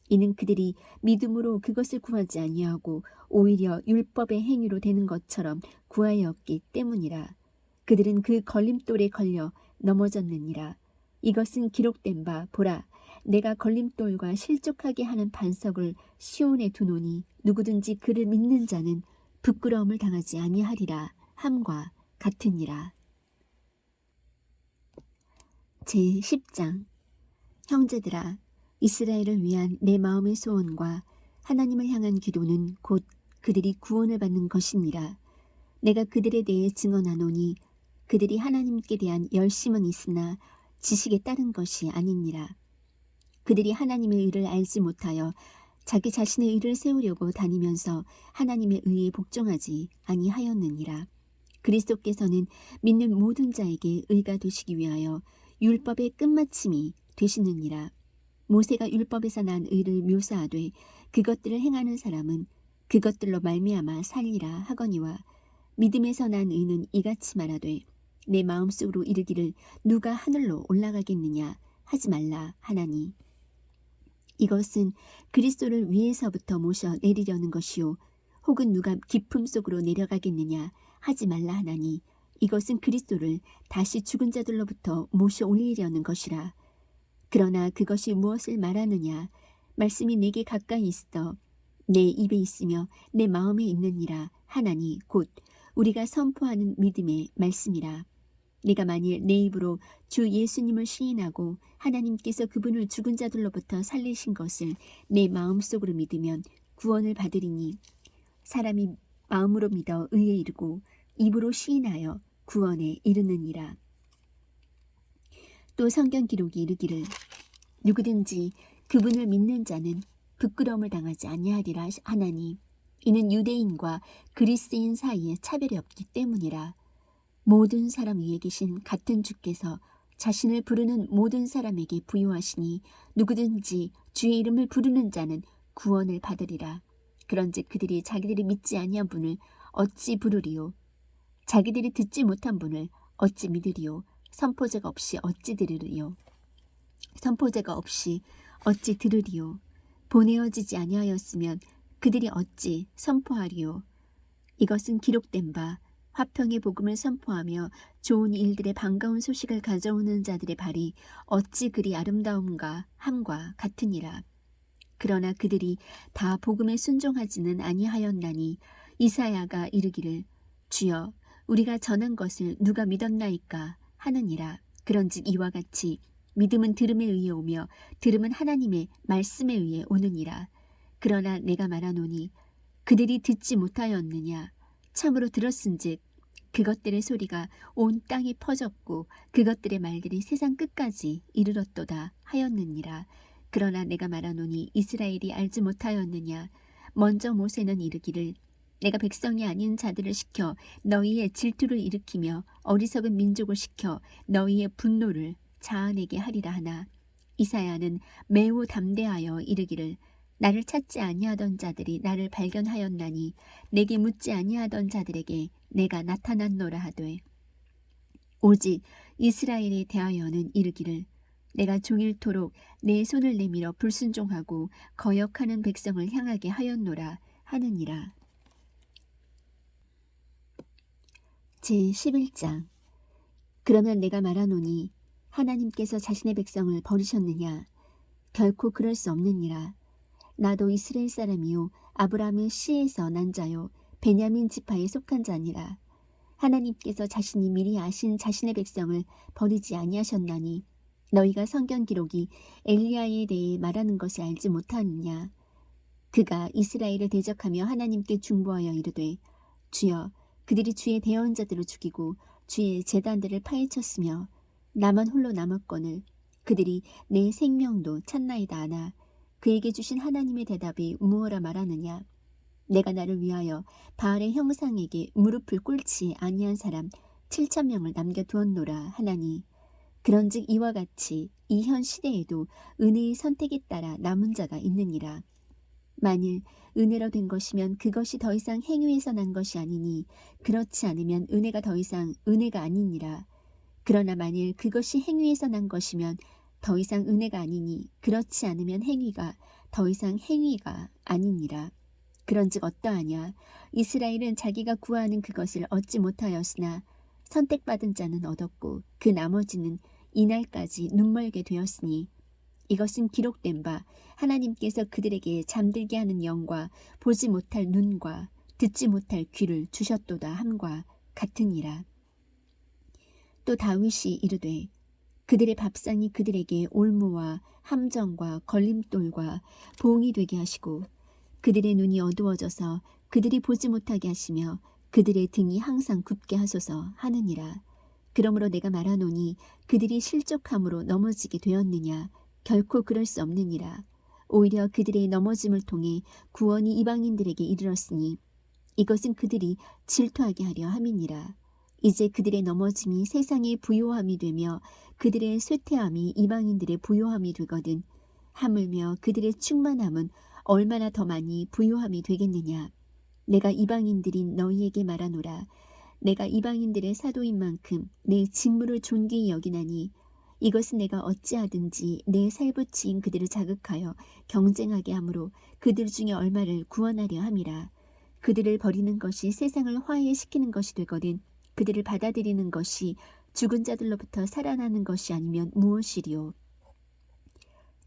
이는 그들이 믿음으로 그것을 구하지 아니하고 오히려 율법의 행위로 되는 것처럼 구하였기 때문이라. 그들은 그 걸림돌에 걸려 넘어졌느니라. 이것은 기록된 바 보라 내가 걸림돌과 실족하게 하는 반석을 시온에 두노니 누구든지 그를 믿는 자는 부끄러움을 당하지 아니하리라 함과 같으니라. 제10장 형제들아 이스라엘을 위한 내 마음의 소원과 하나님을 향한 기도는 곧 그들이 구원을 받는 것이니라. 내가 그들에 대해 증언하노니 그들이 하나님께 대한 열심은 있으나 지식에 따른 것이 아니니라. 그들이 하나님의 의를 알지 못하여 자기 자신의 의를 세우려고 다니면서 하나님의 의에 복종하지 아니하였느니라. 그리스도께서는 믿는 모든 자에게 의가 되시기 위하여 율법의 끝마침이 되시느니라. 모세가 율법에서 난 의를 묘사하되 그것들을 행하는 사람은 그것들로 말미암아 살리라 하거니와 믿음에서 난 의는 이같이 말하되 내 마음속으로 이르기를 누가 하늘로 올라가겠느냐 하지 말라 하나니 이것은 그리스도를 위에서부터 모셔 내리려는 것이요 혹은 누가 깊음 속으로 내려가겠느냐 하지 말라 하나니 이것은 그리스도를 다시 죽은 자들로부터 모셔 올리려는 것이라. 그러나 그것이 무엇을 말하느냐? 말씀이 내게 가까이 있어 내 입에 있으며 내 마음에 있느니라 하나니 곧 우리가 선포하는 믿음의 말씀이라. 네가 만일 내 입으로 주 예수님을 시인하고 하나님께서 그분을 죽은 자들로부터 살리신 것을 내 마음속으로 믿으면 구원을 받으리니 사람이 마음으로 믿어 의에 이르고 입으로 시인하여 구원에 이르느니라. 또 성경 기록이 이르기를 누구든지 그분을 믿는 자는 부끄러움을 당하지 아니하리라 하나니 이는 유대인과 그리스인 사이에 차별이 없기 때문이라. 모든 사람 위에 계신 같은 주께서 자신을 부르는 모든 사람에게 부요하시니 누구든지 주의 이름을 부르는 자는 구원을 받으리라. 그런즉 그들이 자기들이 믿지 아니한 분을 어찌 부르리요? 자기들이 듣지 못한 분을 어찌 믿으리요? 선포자가 없이 어찌 들으리요? 선포자가 없이 어찌 들으리요? 보내어지지 아니하였으면 그들이 어찌 선포하리요? 이것은 기록된 바 화평의 복음을 선포하며 좋은 일들의 반가운 소식을 가져오는 자들의 발이 어찌 그리 아름다움과 함과 같으니라. 그러나 그들이 다 복음에 순종하지는 아니하였나니 이사야가 이르기를 주여 우리가 전한 것을 누가 믿었나이까 하느니라. 그런즉 이와 같이 믿음은 들음에 의해 오며 들음은 하나님의 말씀에 의해 오느니라. 그러나 내가 말하노니 그들이 듣지 못하였느냐? 참으로 들었은즉 그것들의 소리가 온 땅에 퍼졌고 그것들의 말들이 세상 끝까지 이르렀도다 하였느니라. 그러나 내가 말하노니 이스라엘이 알지 못하였느냐? 먼저 모세는 이르기를 내가 백성이 아닌 자들을 시켜 너희의 질투를 일으키며 어리석은 민족을 시켜 너희의 분노를 자아내게 하리라 하나 이사야는 매우 담대하여 이르기를 나를 찾지 아니하던 자들이 나를 발견하였나니 내게 묻지 아니하던 자들에게 내가 나타났노라 하되 오직 이스라엘에 대하여는 이르기를 내가 종일토록 내 손을 내밀어 불순종하고 거역하는 백성을 향하게 하였노라 하느니라. 제11장 그러면 내가 말하노니 하나님께서 자신의 백성을 버리셨느냐? 결코 그럴 수 없느니라. 나도 이스라엘 사람이요 아브라함의 씨에서 난 자요 베냐민 지파에 속한 자니라. 하나님께서 자신이 미리 아신 자신의 백성을 버리지 아니하셨나니 너희가 성경 기록이 엘리야에 대해 말하는 것을 알지 못하느냐? 그가 이스라엘을 대적하며 하나님께 중보하여 이르되 주여 그들이 주의 대언자들을 죽이고 주의 제단들을 파헤쳤으며 나만 홀로 남았거늘 그들이 내 생명도 찾나이다 하나 그에게 주신 하나님의 대답이 무엇라 말하느냐? 내가 나를 위하여 바알의 형상에게 무릎을 꿇지 아니한 사람 7,000명을 남겨두었노라 하나니 그런즉 이와 같이 이 현 시대에도 은혜의 선택에 따라 남은 자가 있느니라. 만일 은혜로 된 것이면 그것이 더 이상 행위에서 난 것이 아니니 그렇지 않으면 은혜가 더 이상 은혜가 아니니라. 그러나 만일 그것이 행위에서 난 것이면 더 이상 은혜가 아니니 그렇지 않으면 행위가 더 이상 행위가 아니니라. 그런즉 어떠하냐? 이스라엘은 자기가 구하는 그것을 얻지 못하였으나 선택받은 자는 얻었고 그 나머지는 이날까지 눈멀게 되었으니 이것은 기록된 바 하나님께서 그들에게 잠들게 하는 영과 보지 못할 눈과 듣지 못할 귀를 주셨도다 함과 같으니라. 또 다윗이 이르되 그들의 밥상이 그들에게 올무와 함정과 걸림돌과 보응이 되게 하시고 그들의 눈이 어두워져서 그들이 보지 못하게 하시며 그들의 등이 항상 굽게 하소서 하느니라. 그러므로 내가 말하노니 그들이 실족함으로 넘어지게 되었느냐? 결코 그럴 수 없느니라. 오히려 그들의 넘어짐을 통해 구원이 이방인들에게 이르렀으니 이것은 그들이 질투하게 하려 함이니라. 이제 그들의 넘어짐이 세상의 부요함이 되며 그들의 쇠퇴함이 이방인들의 부요함이 되거든 하물며 그들의 충만함은 얼마나 더 많이 부요함이 되겠느냐. 내가 이방인들인 너희에게 말하노라. 내가 이방인들의 사도인 만큼 내 직무를 존귀히 여기나니 이것은 내가 어찌하든지 내 살붙이인 그들을 자극하여 경쟁하게 하므로 그들 중에 얼마를 구원하려 함이라. 그들을 버리는 것이 세상을 화해시키는 것이 되거든 그들을 받아들이는 것이 죽은 자들로부터 살아나는 것이 아니면 무엇이리요?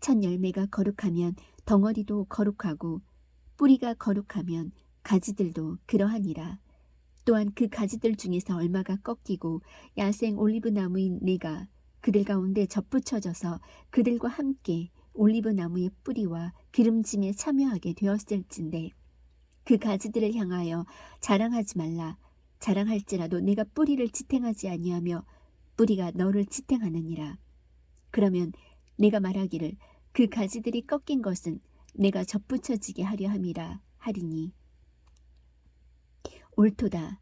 첫 열매가 거룩하면 덩어리도 거룩하고 뿌리가 거룩하면 가지들도 그러하니라. 또한 그 가지들 중에서 얼마가 꺾이고 야생 올리브 나무인 내가 그들 가운데 접붙여져서 그들과 함께 올리브 나무의 뿌리와 기름짐에 참여하게 되었을진데 그 가지들을 향하여 자랑하지 말라. 자랑할지라도 내가 뿌리를 지탱하지 아니하며 뿌리가 너를 지탱하느니라. 그러면 내가 말하기를 그 가지들이 꺾인 것은 내가 접붙여지게 하려 함이라 하리니 옳도다.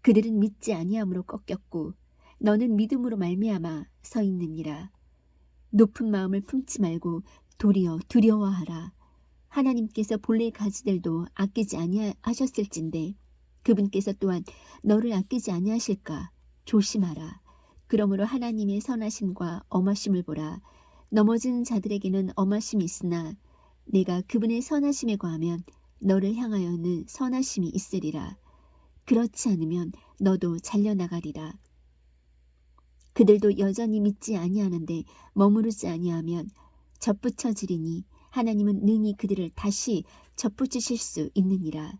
그들은 믿지 아니함으로 꺾였고 너는 믿음으로 말미암아 서 있느니라. 높은 마음을 품지 말고 도리어 두려워하라. 하나님께서 본래 가지들도 아끼지 아니하셨을진데 그분께서 또한 너를 아끼지 아니하실까 조심하라. 그러므로 하나님의 선하심과 엄하심을 보라. 넘어진 자들에게는 엄하심이 있으나 내가 그분의 선하심에 거하면 너를 향하여는 선하심이 있으리라. 그렇지 않으면 너도 잘려나가리라. 그들도 여전히 믿지 아니하는데 머무르지 아니하면 접붙여지리니 하나님은 능히 그들을 다시 접붙이실 수 있느니라.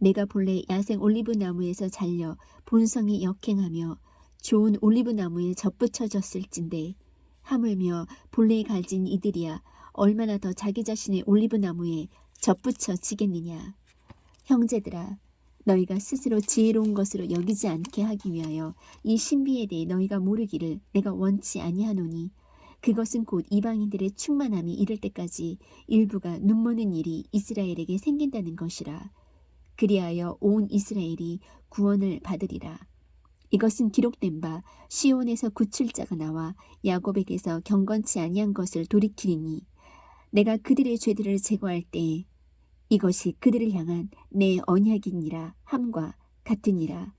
내가 본래 야생 올리브 나무에서 잘려 본성이 역행하며 좋은 올리브 나무에 접붙여졌을진데 하물며 본래 가진 이들이야 얼마나 더 자기 자신의 올리브 나무에 접붙여지겠느냐. 형제들아, 너희가 스스로 지혜로운 것으로 여기지 않게 하기 위하여 이 신비에 대해 너희가 모르기를 내가 원치 아니하노니 그것은 곧 이방인들의 충만함이 이를 때까지 일부가 눈머는 일이 이스라엘에게 생긴다는 것이라. 그리하여 온 이스라엘이 구원을 받으리라. 이것은 기록된 바 시온에서 구출자가 나와 야곱에게서 경건치 아니한 것을 돌이키리니 내가 그들의 죄들을 제거할 때에 이것이 그들을 향한 내 언약이니라 함과 같으니라.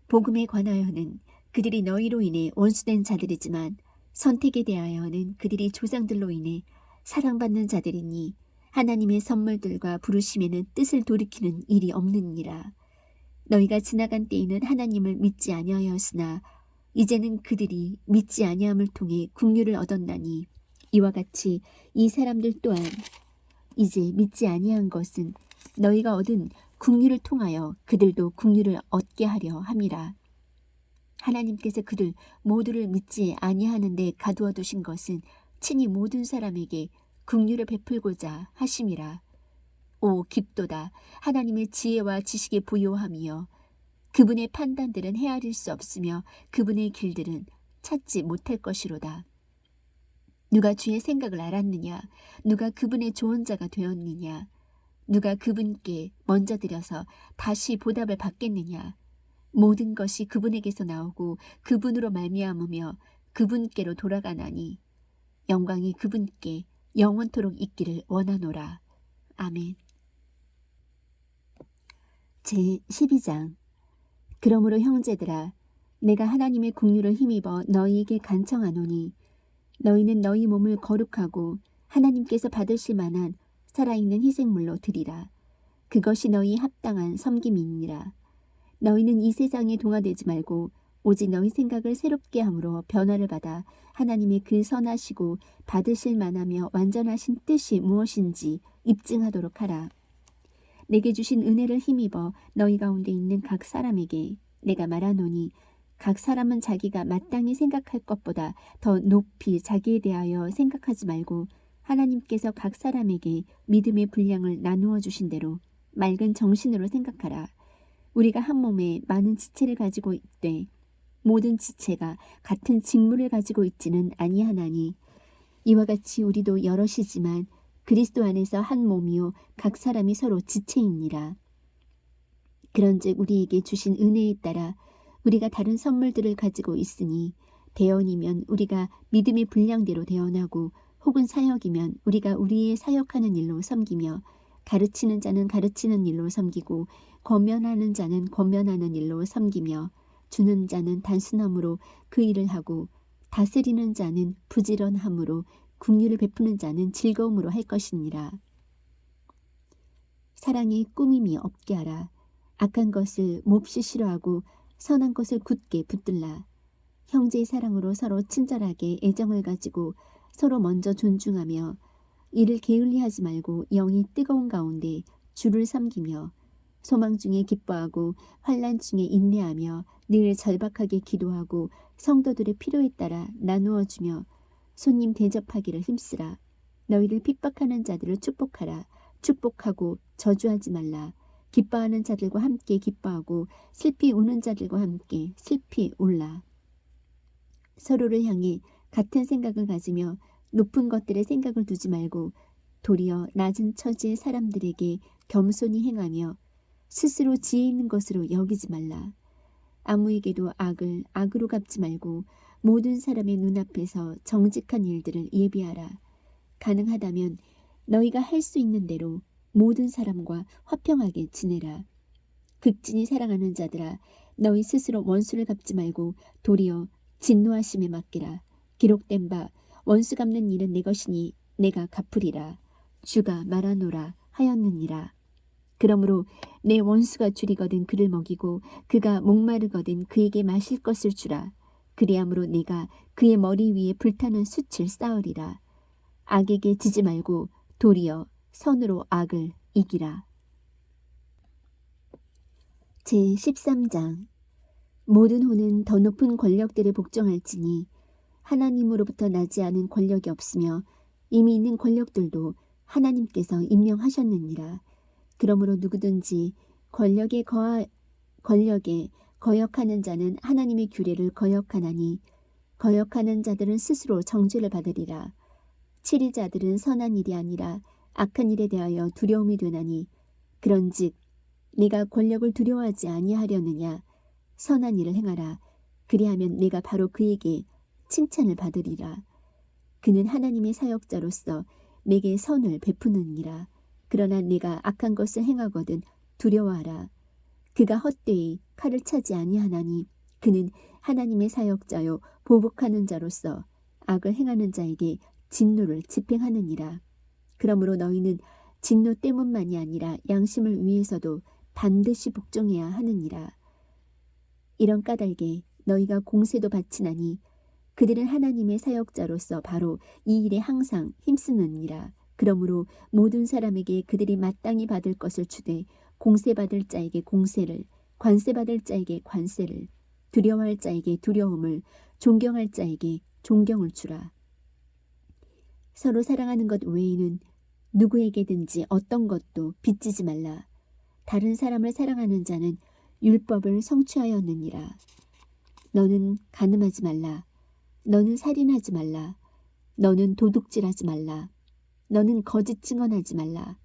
복음에 관하여는 그들이 너희로 인해 원수된 자들이지만 선택에 대하여는 그들이 조상들로 인해 사랑받는 자들이니 하나님의 선물들과 부르심에는 뜻을 돌이키는 일이 없느니라. 너희가 지나간 때에는 하나님을 믿지 아니하였으나 이제는 그들이 믿지 아니함을 통해 긍휼을 얻었나니 이와 같이 이 사람들 또한 이제 믿지 아니한 것은 너희가 얻은 긍휼을 통하여 그들도 긍휼을 얻게 하려 함이라. 하나님께서 그들 모두를 믿지 아니하는 데 가두어 두신 것은 친히 모든 사람에게 긍휼을 베풀고자 하심이라. 오 깊도다. 하나님의 지혜와 지식에 부요함이여 그분의 판단들은 헤아릴 수 없으며 그분의 길들은 찾지 못할 것이로다. 누가 주의 생각을 알았느냐? 누가 그분의 조언자가 되었느냐? 누가 그분께 먼저 드려서 다시 보답을 받겠느냐? 모든 것이 그분에게서 나오고 그분으로 말미암으며 그분께로 돌아가나니 영광이 그분께 영원토록 있기를 원하노라. 아멘. 제12장. 그러므로 형제들아, 내가 하나님의 긍휼을 힘입어 너희에게 간청하노니 너희는 너희 몸을 거룩하고 하나님께서 받으실 만한 살아있는 희생물로 드리라. 그것이 너희 합당한 섬김이니라. 너희는 이 세상에 동화되지 말고 오직 너희 생각을 새롭게 함으로 변화를 받아 하나님의 그 선하시고 받으실 만하며 완전하신 뜻이 무엇인지 입증하도록 하라. 내게 주신 은혜를 힘입어 너희 가운데 있는 각 사람에게 내가 말하노니 각 사람은 자기가 마땅히 생각할 것보다 더 높이 자기에 대하여 생각하지 말고 하나님께서 각 사람에게 믿음의 분량을 나누어 주신 대로 맑은 정신으로 생각하라. 우리가 한 몸에 많은 지체를 가지고 있되 모든 지체가 같은 직무를 가지고 있지는 아니하나니 이와 같이 우리도 여럿이지만 그리스도 안에서 한 몸이요 각 사람이 서로 지체이니라. 그런즉 우리에게 주신 은혜에 따라 우리가 다른 선물들을 가지고 있으니 대언이면 우리가 믿음의 분량대로 대언하고 혹은 사역이면 우리가 우리의 사역하는 일로 섬기며 가르치는 자는 가르치는 일로 섬기고 권면하는 자는 권면하는 일로 섬기며 주는 자는 단순함으로 그 일을 하고 다스리는 자는 부지런함으로 긍휼을 베푸는 자는 즐거움으로 할 것이니라. 사랑에 꾸밈이 없게 하라. 악한 것을 몹시 싫어하고 선한 것을 굳게 붙들라. 형제의 사랑으로 서로 친절하게 애정을 가지고 서로 먼저 존중하며 이를 게을리하지 말고 영이 뜨거운 가운데 주를 섬기며 소망 중에 기뻐하고 환난 중에 인내하며 늘 절박하게 기도하고 성도들의 필요에 따라 나누어 주며 손님 대접하기를 힘쓰라. 너희를 핍박하는 자들을 축복하라. 축복하고 저주하지 말라. 기뻐하는 자들과 함께 기뻐하고 슬피 우는 자들과 함께 슬피 울라. 서로를 향해 같은 생각을 가지며 높은 것들의 생각을 두지 말고 도리어 낮은 처지의 사람들에게 겸손히 행하며 스스로 지혜 있는 것으로 여기지 말라. 아무에게도 악을 악으로 갚지 말고 모든 사람의 눈앞에서 정직한 일들을 예비하라. 가능하다면 너희가 할 수 있는 대로 모든 사람과 화평하게 지내라. 극진히 사랑하는 자들아, 너희 스스로 원수를 갚지 말고 도리어 진노하심에 맡기라. 기록된 바 원수 갚는 일은 내 것이니 내가 갚으리라. 주가 말하노라 하였느니라. 그러므로 내 원수가 줄이거든 그를 먹이고 그가 목마르거든 그에게 마실 것을 주라. 그리함으로 내가 그의 머리 위에 불타는 숯을 쌓으리라. 악에게 지지 말고 도리어 선으로 악을 이기라. 제13장. 모든 호는 더 높은 권력들에 복종할지니 하나님으로부터 나지 않은 권력이 없으며 이미 있는 권력들도 하나님께서 임명하셨느니라. 그러므로 누구든지 권력에 거역하는 자는 하나님의 규례를 거역하나니 거역하는 자들은 스스로 정죄를 받으리라. 치리자들은 선한 일이 아니라 악한 일에 대하여 두려움이 되나니 그런즉 네가 권력을 두려워하지 아니하려느냐. 선한 일을 행하라. 그리하면 내가 바로 그에게 칭찬을 받으리라. 그는 하나님의 사역자로서 내게 선을 베푸느니라. 그러나 네가 악한 것을 행하거든 두려워하라. 그가 헛되이 칼을 차지 아니하나니 그는 하나님의 사역자요 보복하는 자로서 악을 행하는 자에게 진노를 집행하느니라. 그러므로 너희는 진노 때문만이 아니라 양심을 위해서도 반드시 복종해야 하느니라. 이런 까닭에 너희가 공세도 바치나니 그들은 하나님의 사역자로서 바로 이 일에 항상 힘쓰느니라. 그러므로 모든 사람에게 그들이 마땅히 받을 것을 주되 공세받을 자에게 공세를, 관세받을 자에게 관세를, 두려워할 자에게 두려움을, 존경할 자에게 존경을 주라. 서로 사랑하는 것 외에는 누구에게든지 어떤 것도 빚지지 말라. 다른 사람을 사랑하는 자는 율법을 성취하였느니라. 너는 간음하지 말라. 너는 살인하지 말라. 너는 도둑질하지 말라. 너는 거짓 증언하지 말라.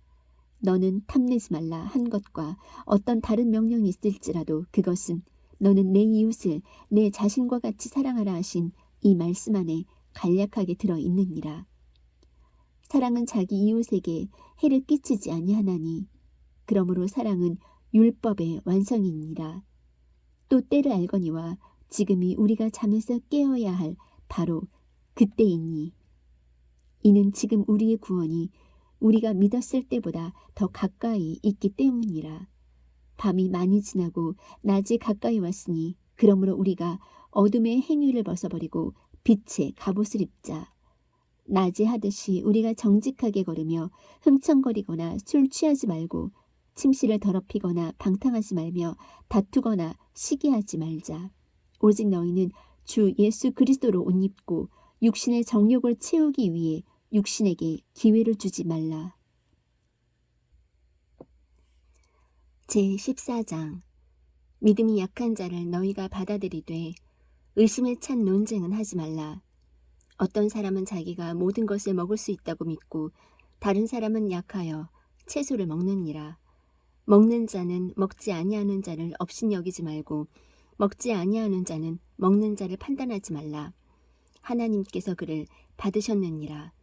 너는 탐내지 말라 한 것과 어떤 다른 명령이 있을지라도 그것은 너는 내 이웃을 내 자신과 같이 사랑하라 하신 이 말씀 안에 간략하게 들어있느니라. 사랑은 자기 이웃에게 해를 끼치지 아니하나니 그러므로 사랑은 율법의 완성이니라. 또 때를 알거니와 지금이 우리가 잠에서 깨어야 할 바로 그때이니 이는 지금 우리의 구원이 우리가 믿었을 때보다 더 가까이 있기 때문이라. 밤이 많이 지나고 낮이 가까이 왔으니 그러므로 우리가 어둠의 행위를 벗어버리고 빛의 갑옷을 입자. 낮에 하듯이 우리가 정직하게 걸으며 흥청거리거나 술 취하지 말고 침실을 더럽히거나 방탕하지 말며 다투거나 시기하지 말자. 오직 너희는 주 예수 그리스도로 옷 입고 육신의 정욕을 채우기 위해 육신에게 기회를 주지 말라. 제14장. 믿음이 약한 자를 너희가 받아들이되 의심에 찬 논쟁은 하지 말라. 어떤 사람은 자기가 모든 것을 먹을 수 있다고 믿고 다른 사람은 약하여 채소를 먹느니라. 먹는 자는 먹지 아니하는 자를 업신 여기지 말고 먹지 아니하는 자는 먹는 자를 판단하지 말라. 하나님께서 그를 받으셨느니라.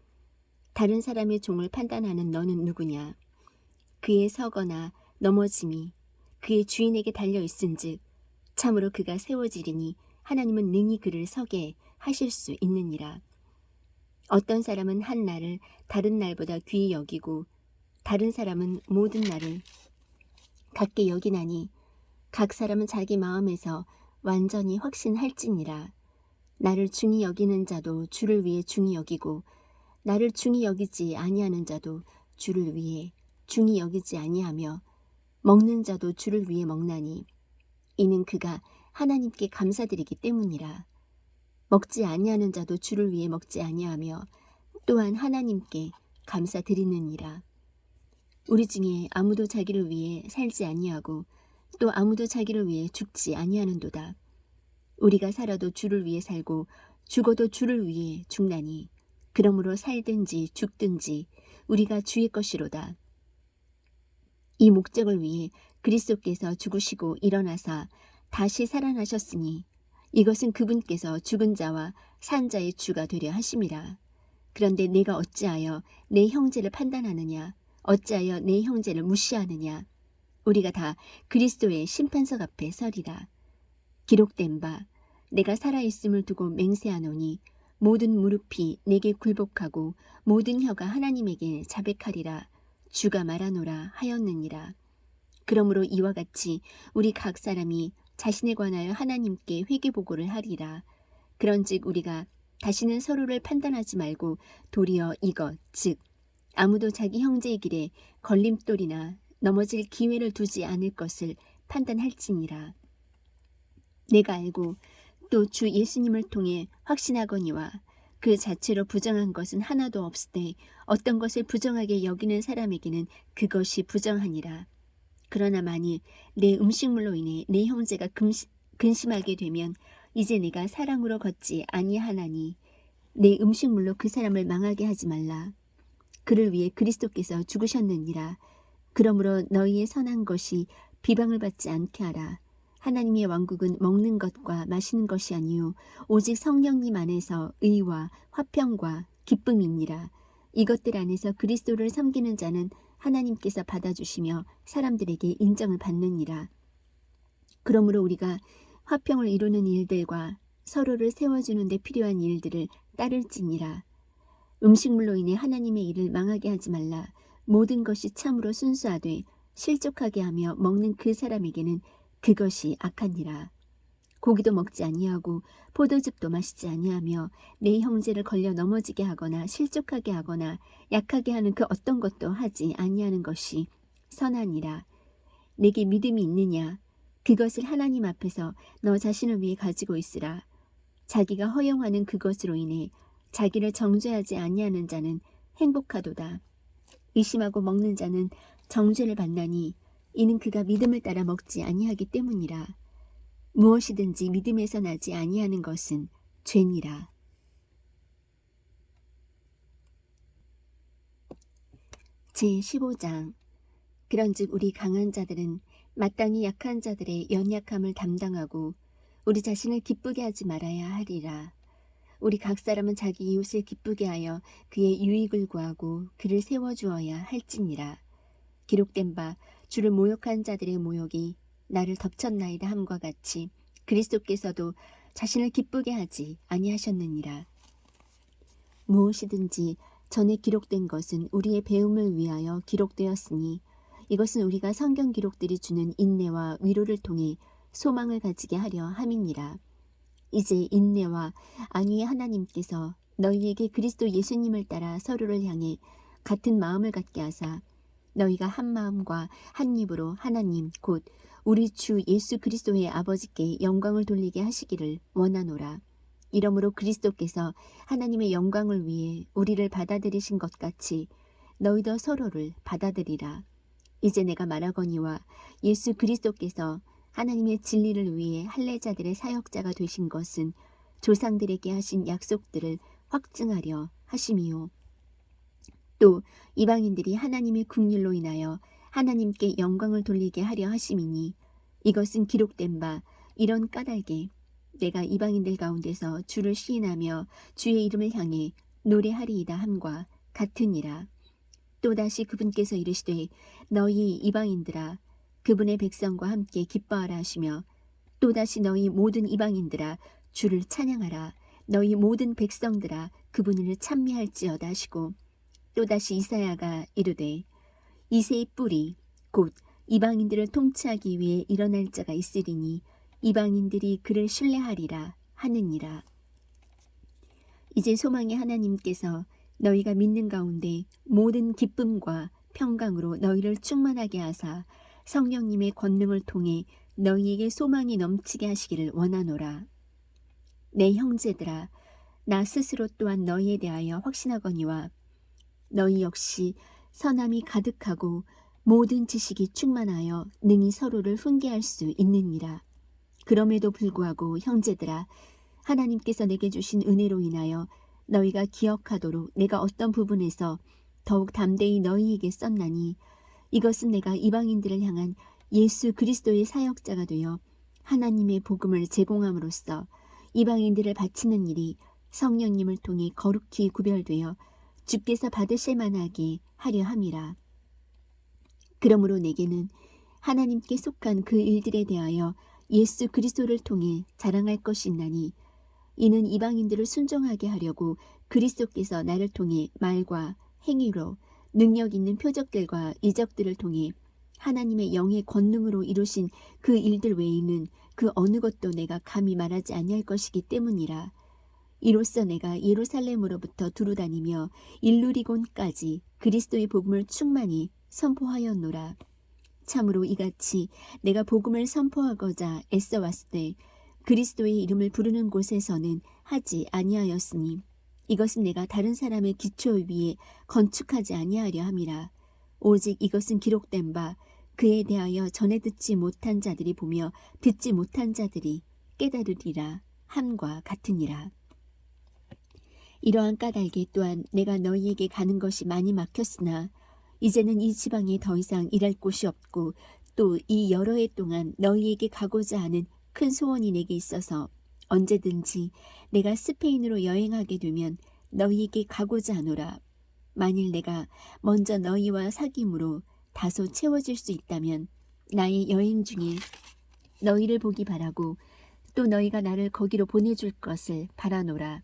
다른 사람의 종을 판단하는 너는 누구냐? 그의 서거나 넘어짐이 그의 주인에게 달려있은즉 참으로 그가 세워지리니 하나님은 능히 그를 서게 하실 수 있느니라. 어떤 사람은 한 날을 다른 날보다 귀히 여기고 다른 사람은 모든 날을 같게 여기나니 각 사람은 자기 마음에서 완전히 확신할지니라. 나를 중히 여기는 자도 주를 위해 중히 여기고 나를 중히 여기지 아니하는 자도 주를 위해 중히 여기지 아니하며 먹는 자도 주를 위해 먹나니 이는 그가 하나님께 감사드리기 때문이라. 먹지 아니하는 자도 주를 위해 먹지 아니하며 또한 하나님께 감사드리느니라. 우리 중에 아무도 자기를 위해 살지 아니하고 또 아무도 자기를 위해 죽지 아니하는도다. 우리가 살아도 주를 위해 살고 죽어도 주를 위해 죽나니 그러므로 살든지 죽든지 우리가 주의 것이로다. 이 목적을 위해 그리스도께서 죽으시고 일어나사 다시 살아나셨으니 이것은 그분께서 죽은 자와 산 자의 주가 되려 하심이라. 그런데 내가 어찌하여 내 형제를 판단하느냐? 어찌하여 내 형제를 무시하느냐? 우리가 다 그리스도의 심판석 앞에 서리라. 기록된 바 내가 살아있음을 두고 맹세하노니 모든 무릎이 내게 굴복하고 모든 혀가 하나님에게 자백하리라. 주가 말하노라 하였느니라. 그러므로 이와 같이 우리 각 사람이 자신에 관하여 하나님께 회개보고를 하리라. 그런즉 우리가 다시는 서로를 판단하지 말고 도리어 이것 즉 아무도 자기 형제의 길에 걸림돌이나 넘어질 기회를 두지 않을 것을 판단할지니라. 내가 알고 또 주 예수님을 통해 확신하거니와 그 자체로 부정한 것은 하나도 없으되 어떤 것을 부정하게 여기는 사람에게는 그것이 부정하니라. 그러나 만일 내 음식물로 인해 내 형제가 근심하게 되면 이제 내가 사랑으로 걷지 아니하나니 내 음식물로 그 사람을 망하게 하지 말라. 그를 위해 그리스도께서 죽으셨느니라. 그러므로 너희의 선한 것이 비방을 받지 않게 하라. 하나님의 왕국은 먹는 것과 마시는 것이 아니요 오직 성령님 안에서 의와 화평과 기쁨이니라. 이것들 안에서 그리스도를 섬기는 자는 하나님께서 받아주시며 사람들에게 인정을 받느니라. 그러므로 우리가 화평을 이루는 일들과 서로를 세워주는 데 필요한 일들을 따를지니라. 음식물로 인해 하나님의 일을 망하게 하지 말라. 모든 것이 참으로 순수하되 실족하게 하며 먹는 그 사람에게는 그것이 악하니라. 고기도 먹지 아니하고 포도즙도 마시지 아니하며 내 형제를 걸려 넘어지게 하거나 실족하게 하거나 약하게 하는 그 어떤 것도 하지 아니하는 것이 선하니라. 내게 믿음이 있느냐? 그것을 하나님 앞에서 너 자신을 위해 가지고 있으라. 자기가 허용하는 그것으로 인해 자기를 정죄하지 아니하는 자는 행복하도다. 의심하고 먹는 자는 정죄를 받나니 이는 그가 믿음을 따라 먹지 아니하기 때문이라. 무엇이든지 믿음에서 나지 아니하는 것은 죄니라. 제15장. 그런즉 우리 강한 자들은 마땅히 약한 자들의 연약함을 담당하고 우리 자신을 기쁘게 하지 말아야 하리라. 우리 각 사람은 자기 이웃을 기쁘게 하여 그의 유익을 구하고 그를 세워주어야 할지니라. 기록된 바 주를 모욕한 자들의 모욕이 나를 덮쳤나이다 함과 같이 그리스도께서도 자신을 기쁘게 하지 아니하셨느니라. 무엇이든지 전에 기록된 것은 우리의 배움을 위하여 기록되었으니 이것은 우리가 성경 기록들이 주는 인내와 위로를 통해 소망을 가지게 하려 함이니라. 이제 인내와 안위의 하나님께서 너희에게 그리스도 예수님을 따라 서로를 향해 같은 마음을 갖게 하사 너희가 한 마음과 한 입으로 하나님 곧 우리 주 예수 그리스도의 아버지께 영광을 돌리게 하시기를 원하노라. 이러므로 그리스도께서 하나님의 영광을 위해 우리를 받아들이신 것 같이 너희도 서로를 받아들이라. 이제 내가 말하거니와 예수 그리스도께서 하나님의 진리를 위해 할례자들의 사역자가 되신 것은 조상들에게 하신 약속들을 확증하려 하심이요. 또 이방인들이 하나님의 긍휼로 인하여 하나님께 영광을 돌리게 하려 하심이니 이것은 기록된 바 이런 까닭에 내가 이방인들 가운데서 주를 시인하며 주의 이름을 향해 노래하리이다 함과 같으니라. 또다시 그분께서 이르시되 너희 이방인들아 그분의 백성과 함께 기뻐하라 하시며 또다시 너희 모든 이방인들아 주를 찬양하라. 너희 모든 백성들아 그분을 찬미할지어다 하시고 또다시 이사야가 이르되 이새의 뿌리 곧 이방인들을 통치하기 위해 일어날 자가 있으리니 이방인들이 그를 신뢰하리라 하느니라. 이제 소망의 하나님께서 너희가 믿는 가운데 모든 기쁨과 평강으로 너희를 충만하게 하사 성령님의 권능을 통해 너희에게 소망이 넘치게 하시기를 원하노라. 내 형제들아, 나 스스로 또한 너희에 대하여 확신하거니와 너희 역시 선함이 가득하고 모든 지식이 충만하여 능히 서로를 훈계할 수 있느니라. 그럼에도 불구하고 형제들아, 하나님께서 내게 주신 은혜로 인하여 너희가 기억하도록 내가 어떤 부분에서 더욱 담대히 너희에게 썼나니 이것은 내가 이방인들을 향한 예수 그리스도의 사역자가 되어 하나님의 복음을 제공함으로써 이방인들을 바치는 일이 성령님을 통해 거룩히 구별되어 주께서 받으실 만하게 하려 함이라. 그러므로 내게는 하나님께 속한 그 일들에 대하여 예수 그리스도를 통해 자랑할 것이 있나니 이는 이방인들을 순종하게 하려고 그리스도께서 나를 통해 말과 행위로 능력 있는 표적들과 이적들을 통해 하나님의 영의 권능으로 이루신 그 일들 외에는 그 어느 것도 내가 감히 말하지 아니할 것이기 때문이라. 이로써 내가 예루살렘으로부터 두루 다니며 일루리곤까지 그리스도의 복음을 충만히 선포하였노라. 참으로 이같이 내가 복음을 선포하고자 애써 왔을 때 그리스도의 이름을 부르는 곳에서는 하지 아니하였으니 이것은 내가 다른 사람의 기초 위에 건축하지 아니하려 함이라. 오직 이것은 기록된 바 그에 대하여 전에 듣지 못한 자들이 보며 듣지 못한 자들이 깨달으리라 함과 같으니라. 이러한 까닭에 또한 내가 너희에게 가는 것이 많이 막혔으나 이제는 이 지방에 더 이상 일할 곳이 없고 또 이 여러 해 동안 너희에게 가고자 하는 큰 소원이 내게 있어서 언제든지 내가 스페인으로 여행하게 되면 너희에게 가고자 하노라. 만일 내가 먼저 너희와 사귐으로 다소 채워질 수 있다면 나의 여행 중에 너희를 보기 바라고 또 너희가 나를 거기로 보내줄 것을 바라노라.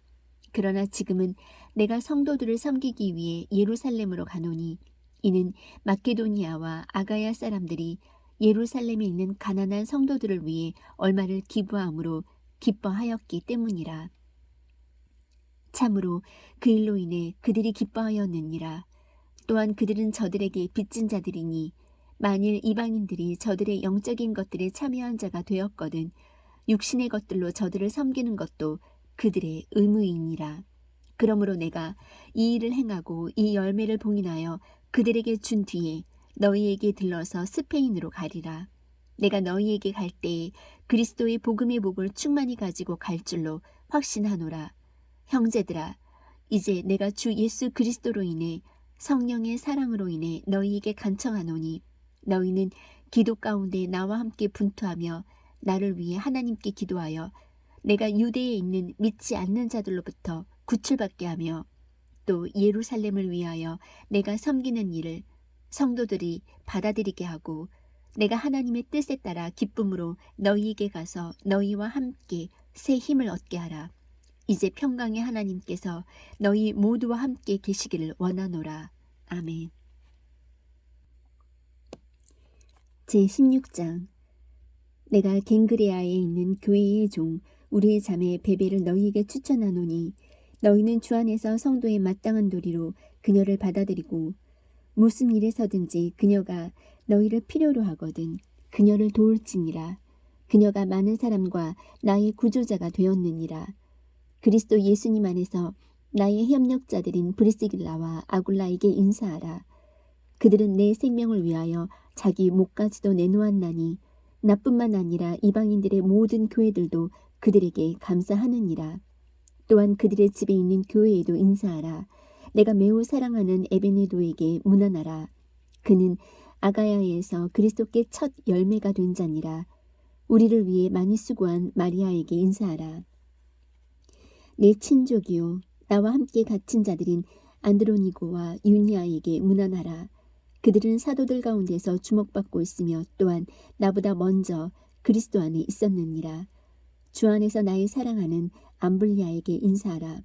그러나 지금은 내가 성도들을 섬기기 위해 예루살렘으로 가노니 이는 마케도니아와 아가야 사람들이 예루살렘에 있는 가난한 성도들을 위해 얼마를 기부함으로 기뻐하였기 때문이라. 참으로 그 일로 인해 그들이 기뻐하였느니라. 또한 그들은 저들에게 빚진 자들이니 만일 이방인들이 저들의 영적인 것들에 참여한 자가 되었거든 육신의 것들로 저들을 섬기는 것도 그들의 의무이니라. 그러므로 내가 이 일을 행하고 이 열매를 봉인하여 그들에게 준 뒤에 너희에게 들러서 스페인으로 가리라. 내가 너희에게 갈 때에 그리스도의 복음의 복을 충만히 가지고 갈 줄로 확신하노라. 형제들아, 이제 내가 주 예수 그리스도로 인해 성령의 사랑으로 인해 너희에게 간청하노니 너희는 기도 가운데 나와 함께 분투하며 나를 위해 하나님께 기도하여 내가 유대에 있는 믿지 않는 자들로부터 구출받게 하며 또 예루살렘을 위하여 내가 섬기는 일을 성도들이 받아들이게 하고 내가 하나님의 뜻에 따라 기쁨으로 너희에게 가서 너희와 함께 새 힘을 얻게 하라. 이제 평강의 하나님께서 너희 모두와 함께 계시기를 원하노라. 아멘. 제16장. 내가 갱그레아에 있는 교회의 종 우리의 자매 베베를 너희에게 추천하노니 너희는 주 안에서 성도의 마땅한 도리로 그녀를 받아들이고 무슨 일에서든지 그녀가 너희를 필요로 하거든 그녀를 도울지니라. 그녀가 많은 사람과 나의 구조자가 되었느니라. 그리스도 예수님 안에서 나의 협력자들인 브리스길라와 아굴라에게 인사하라. 그들은 내 생명을 위하여 자기 목까지도 내놓았나니 나뿐만 아니라 이방인들의 모든 교회들도 그들에게 감사하느니라. 또한 그들의 집에 있는 교회에도 인사하라. 내가 매우 사랑하는 에베네도에게 문안하라. 그는 아가야에서 그리스도께 첫 열매가 된 자니라. 우리를 위해 많이 수고한 마리아에게 인사하라. 내 친족이요 나와 함께 갇힌 자들인 안드로니고와 유니아에게 문안하라. 그들은 사도들 가운데서 주목받고 있으며 또한 나보다 먼저 그리스도 안에 있었느니라. 주 안에서 나의 사랑하는 암블리아에게 인사하라.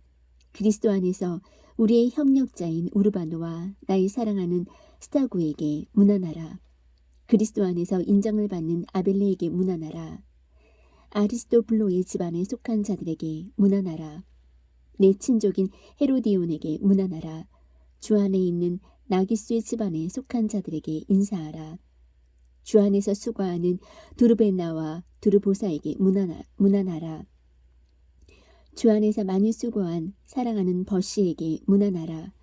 그리스도 안에서 우리의 협력자인 우르바노와 나의 사랑하는 스타구에게 문안하라. 그리스도 안에서 인정을 받는 아벨레에게 문안하라. 아리스토블로의 집안에 속한 자들에게 문안하라. 내 친족인 헤로디온에게 문안하라. 주 안에 있는 나기수의 집안에 속한 자들에게 인사하라. 주 안에서 수고하는 두르베나와 두르보사에게 문안하라. 주 안에서 많이 수고한 사랑하는 버시에게 문안하라.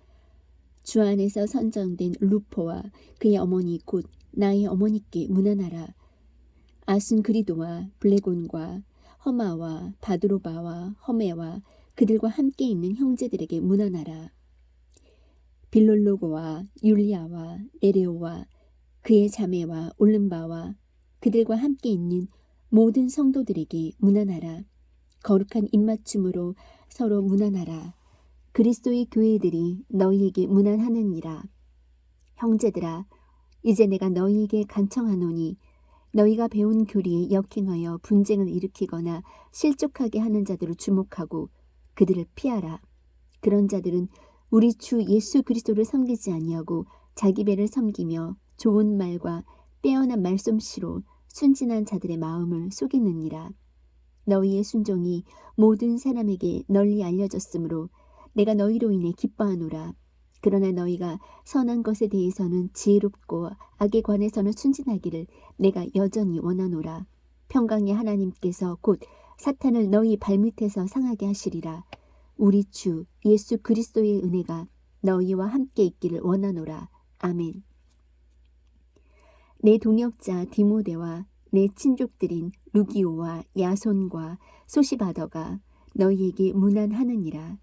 주 안에서 선정된 루포와 그의 어머니 곧 나의 어머니께 문안하라. 아순그리도와 블레곤과 허마와 바드로바와 허메와 그들과 함께 있는 형제들에게 문안하라. 빌롤로고와 율리아와 네레오와 그의 자매와 올름바와 그들과 함께 있는 모든 성도들에게 문안하라. 거룩한 입맞춤으로 서로 문안하라. 그리스도의 교회들이 너희에게 문안하느니라. 형제들아, 이제 내가 너희에게 간청하노니 너희가 배운 교리에 역행하여 분쟁을 일으키거나 실족하게 하는 자들을 주목하고 그들을 피하라. 그런 자들은 우리 주 예수 그리스도를 섬기지 아니하고 자기 배를 섬기며 좋은 말과 빼어난 말솜씨로 순진한 자들의 마음을 속이느니라. 너희의 순종이 모든 사람에게 널리 알려졌으므로 내가 너희로 인해 기뻐하노라. 그러나 너희가 선한 것에 대해서는 지혜롭고 악에 관해서는 순진하기를 내가 여전히 원하노라. 평강의 하나님께서 곧 사탄을 너희 발밑에서 상하게 하시리라. 우리 주 예수 그리스도의 은혜가 너희와 함께 있기를 원하노라. 아멘. 내 동역자 디모데와 내 친족들인 루기오와 야손과 소시바더가 너희에게 문안하느니라.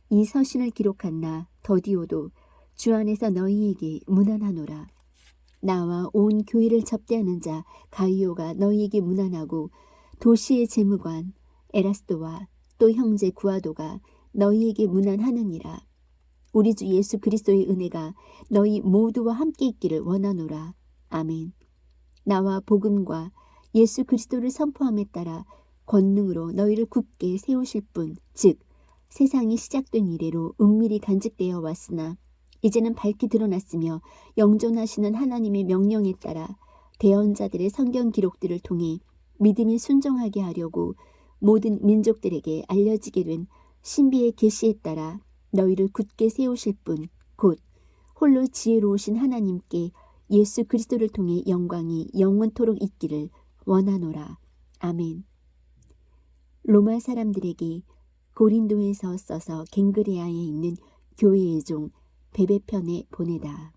이 서신을 기록한 나 더디오도 주 안에서 너희에게 문안하노라. 나와 온 교회를 접대하는 자 가이오가 너희에게 문안하고 도시의 재무관 에라스도와 또 형제 구아도가 너희에게 문안하느니라. 우리 주 예수 그리스도의 은혜가 너희 모두와 함께 있기를 원하노라. 아멘. 나와 복음과 예수 그리스도를 선포함에 따라 권능으로 너희를 굳게 세우실 분, 즉 세상이 시작된 이래로 은밀히 간직되어 왔으나 이제는 밝히 드러났으며 영존하시는 하나님의 명령에 따라 대언자들의 성경 기록들을 통해 믿음이 순종하게 하려고 모든 민족들에게 알려지게 된 신비의 계시에 따라 너희를 굳게 세우실 분, 곧 홀로 지혜로우신 하나님께 예수 그리스도를 통해 영광이 영원토록 있기를 원하노라. 아멘. 로마 사람들에게 고린도에서 써서 갱그레아에 있는 교회의 종 베베편에 보내다.